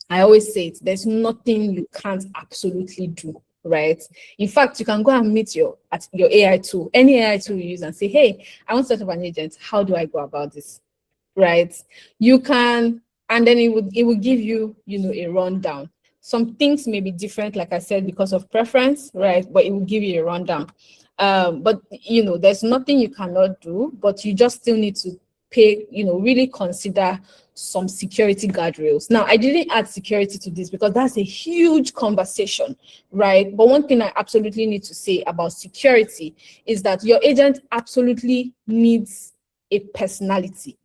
Speaker 2: I always say it, there's nothing you can't absolutely do, right? In fact, you can go and meet your AI tool, any AI tool you use, and say, hey, I want to set up an agent. How do I go about this? Right? You can, and then it will give you, a rundown. Some things may be different, like I said, because of preference, right? But it will give you a rundown. But there's nothing you cannot do, but you just still need to pay, really consider some security guardrails. Now, I didn't add security to this because that's a huge conversation, right? But one thing I absolutely need to say about security is that your agent absolutely needs a personality.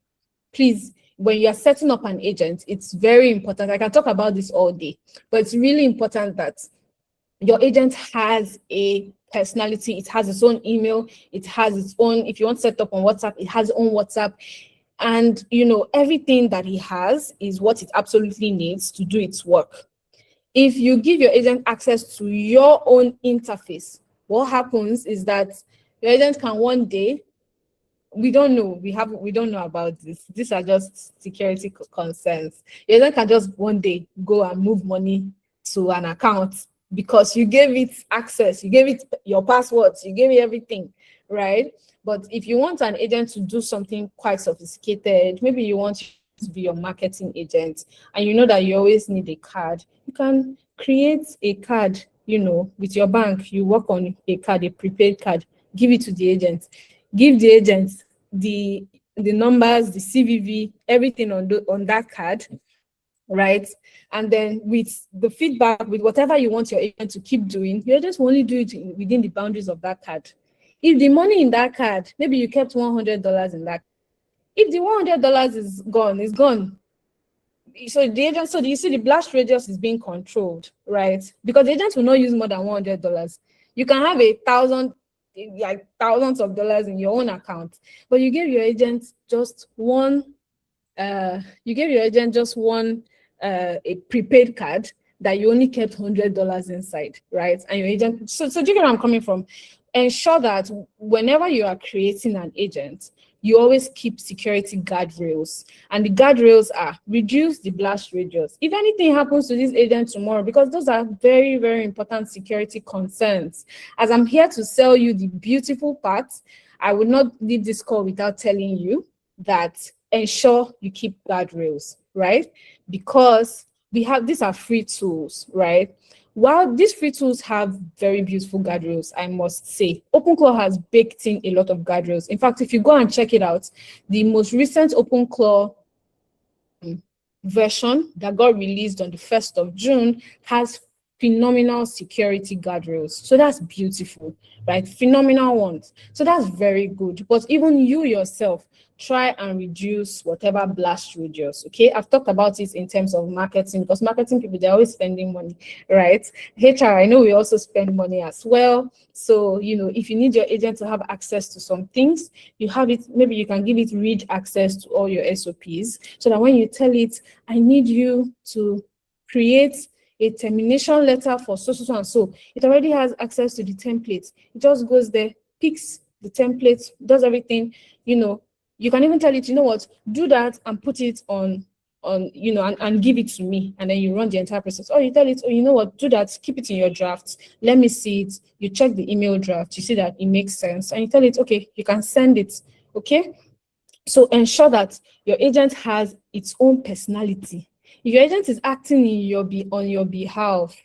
Speaker 2: Please, when you are setting up an agent, it's very important. I can talk about this all day, but it's really important that your agent has a personality. It has its own email. It has its own, if you want to set up on WhatsApp, it has its own WhatsApp. And, everything that he has is what it absolutely needs to do its work. If you give your agent access to your own interface, what happens is that your agent can one day, we don't know about this. These are just security concerns. Your agent can just one day go and move money to an account because you gave it access, you gave it your passwords, you gave it everything, right? But if you want an agent to do something quite sophisticated, maybe you want to be your marketing agent and you know that you always need a card, you can create a card, with your bank. You work on a card, a prepaid card, give it to the agent. Give the agent the the numbers, the CVV, everything on that card, right? And then with the feedback, with whatever you want your agent to keep doing, your agent will only do it within the boundaries of that card. If the money in that card, maybe you kept $100 in that, if the $100 is gone, it's gone. So the agent, so you see the blast radius is being controlled, right? Because the agent will not use more than $100. You can have thousands of dollars in your own account, but you give your agent just one. You gave your agent just one a prepaid card that you only kept $100 inside, right? And your agent. So do you get where I'm coming from? Ensure that whenever you are creating an agent, you always keep security guardrails. And the guardrails are reduce the blast radius. If anything happens to this agent tomorrow, because those are very, very important security concerns. As I'm here to sell you the beautiful parts, I would not leave this call without telling you that ensure you keep guardrails, right? Because these are free tools, right? While these free tools have very beautiful guardrails, I must say, OpenClaw has baked in a lot of guardrails. In fact, if you go and check it out, the most recent OpenClaw version that got released on the 1st of June has phenomenal security guardrails. So that's beautiful, right? Phenomenal ones. So that's very good. But even you yourself, try and reduce whatever blast radius, okay? I've talked about it in terms of marketing, because marketing people, they're always spending money, right? HR, I know we also spend money as well. So, if you need your agent to have access to some things, you have it, maybe you can give it read access to all your SOPs, so that when you tell it, I need you to create a termination letter for so and so, it already has access to the template. It just goes there, picks the template, does everything. You can even tell it, do that and put it on and give it to me, and then you run the entire process. Or you tell it, do that, keep it in your drafts, let me see it. You check the email draft, you see that it makes sense, and you tell it, okay, you can send it. Okay, so ensure that your agent has its own personality. If your agent is acting on your behalf,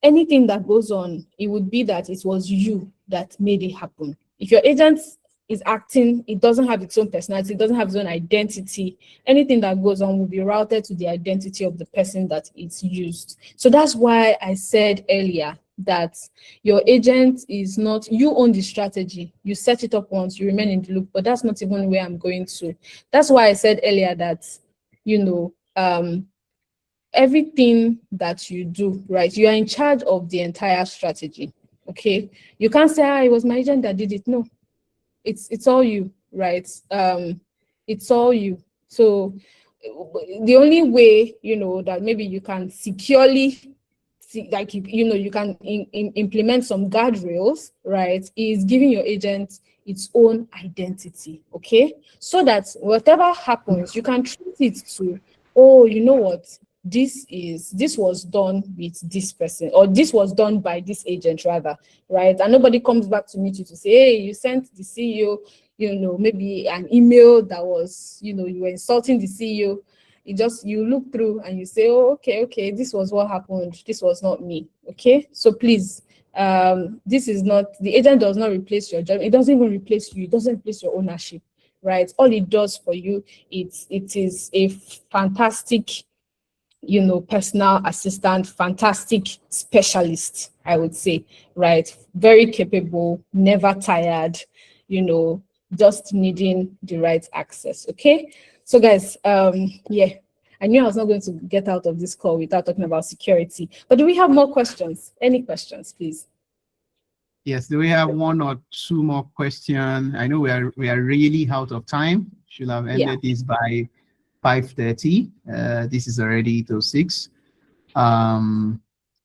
Speaker 2: anything that goes on, it would be that it was you that made it happen. If your agent is acting, it doesn't have its own personality, it doesn't have its own identity, anything that goes on will be routed to the identity of the person that it's used. So that's why I said earlier that your agent is not, you own the strategy, you set it up once, you remain in the loop, but that's not even where I'm going to. That's why I said earlier that, everything that you do, right, you are in charge of the entire strategy, okay? You can't say, it was my agent that did it. No, it's all you, right? It's all you. So the only way, that maybe you can securely, you can implement some guardrails, right, is giving your agent its own identity, okay? So that whatever happens, you can treat it to, oh, you know what? This was done with this person, or this was done by this agent rather, right? And nobody comes back to meet you to say, hey, you sent the CEO, maybe an email that was, you were insulting the CEO. You look through and you say, oh, okay, this was what happened. This was not me. Okay, so please, this is not, the agent does not replace your job. It doesn't even replace you. It doesn't replace your ownership, right? All it does for you, it is a fantastic, personal assistant, fantastic specialist, I would say, right? Very capable, never tired, just needing the right access. Okay, so guys, yeah, I knew I was not going to get out of this call without talking about security, but do we have more questions? Any questions, please?
Speaker 1: Yes, do we have one or two more questions? I know we are really out of time. Should have ended this by 5:30. This is already till 6.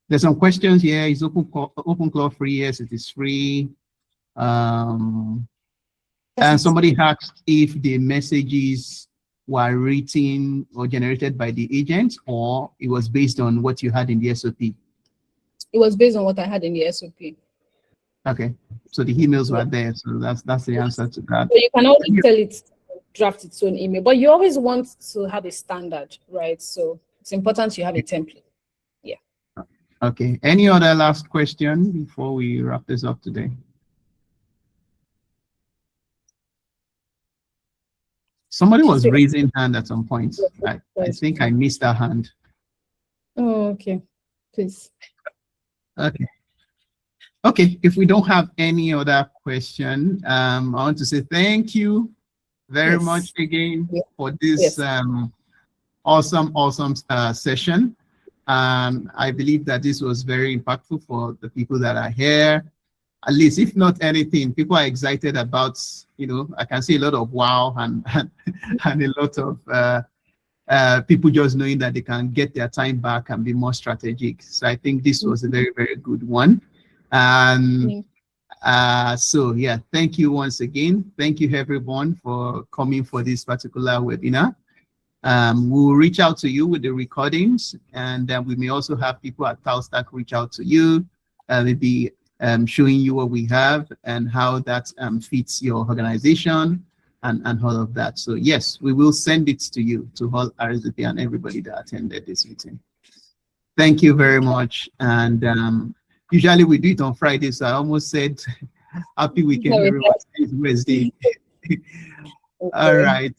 Speaker 1: There's some questions here. Is OpenClaw free? Yes, it is free. And somebody asked if the messages were written or generated by the agent, or it was based on what you had in the SOP.
Speaker 2: It was based on what I had in the SOP.
Speaker 1: Okay, so the emails were there. So that's the answer to that.
Speaker 2: So you can always tell it draft its own email, but you always want to have a standard, right? So it's important you have a template. Yeah.
Speaker 1: Okay. Any other last question before we wrap this up today? Somebody was raising hand at some point. I think I missed that hand.
Speaker 2: Oh, okay. Please.
Speaker 1: Okay. Okay, if we don't have any other question, I want to say thank you very much again for this awesome session. I believe that this was very impactful for the people that are here. At least, if not anything, people are excited about, I can see a lot of wow and a lot of people just knowing that they can get their time back and be more strategic. So I think this was a very, very good one. So yeah, thank you once again. Thank you everyone for coming for this particular webinar. We'll reach out to you with the recordings, and we may also have people at TALSTAC reach out to you, maybe showing you what we have and how that fits your organization and all of that. So yes, we will send it to you, to all RSVP and everybody that attended this meeting. Thank you very much. And usually we do it on Friday, so I almost said happy weekend, everyone. It's Wednesday. Okay. All right.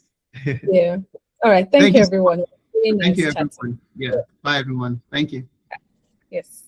Speaker 2: Yeah. All right. Thank you, everyone.
Speaker 1: Thank you, everyone. Yeah. Bye, everyone. Thank you.
Speaker 2: Yes.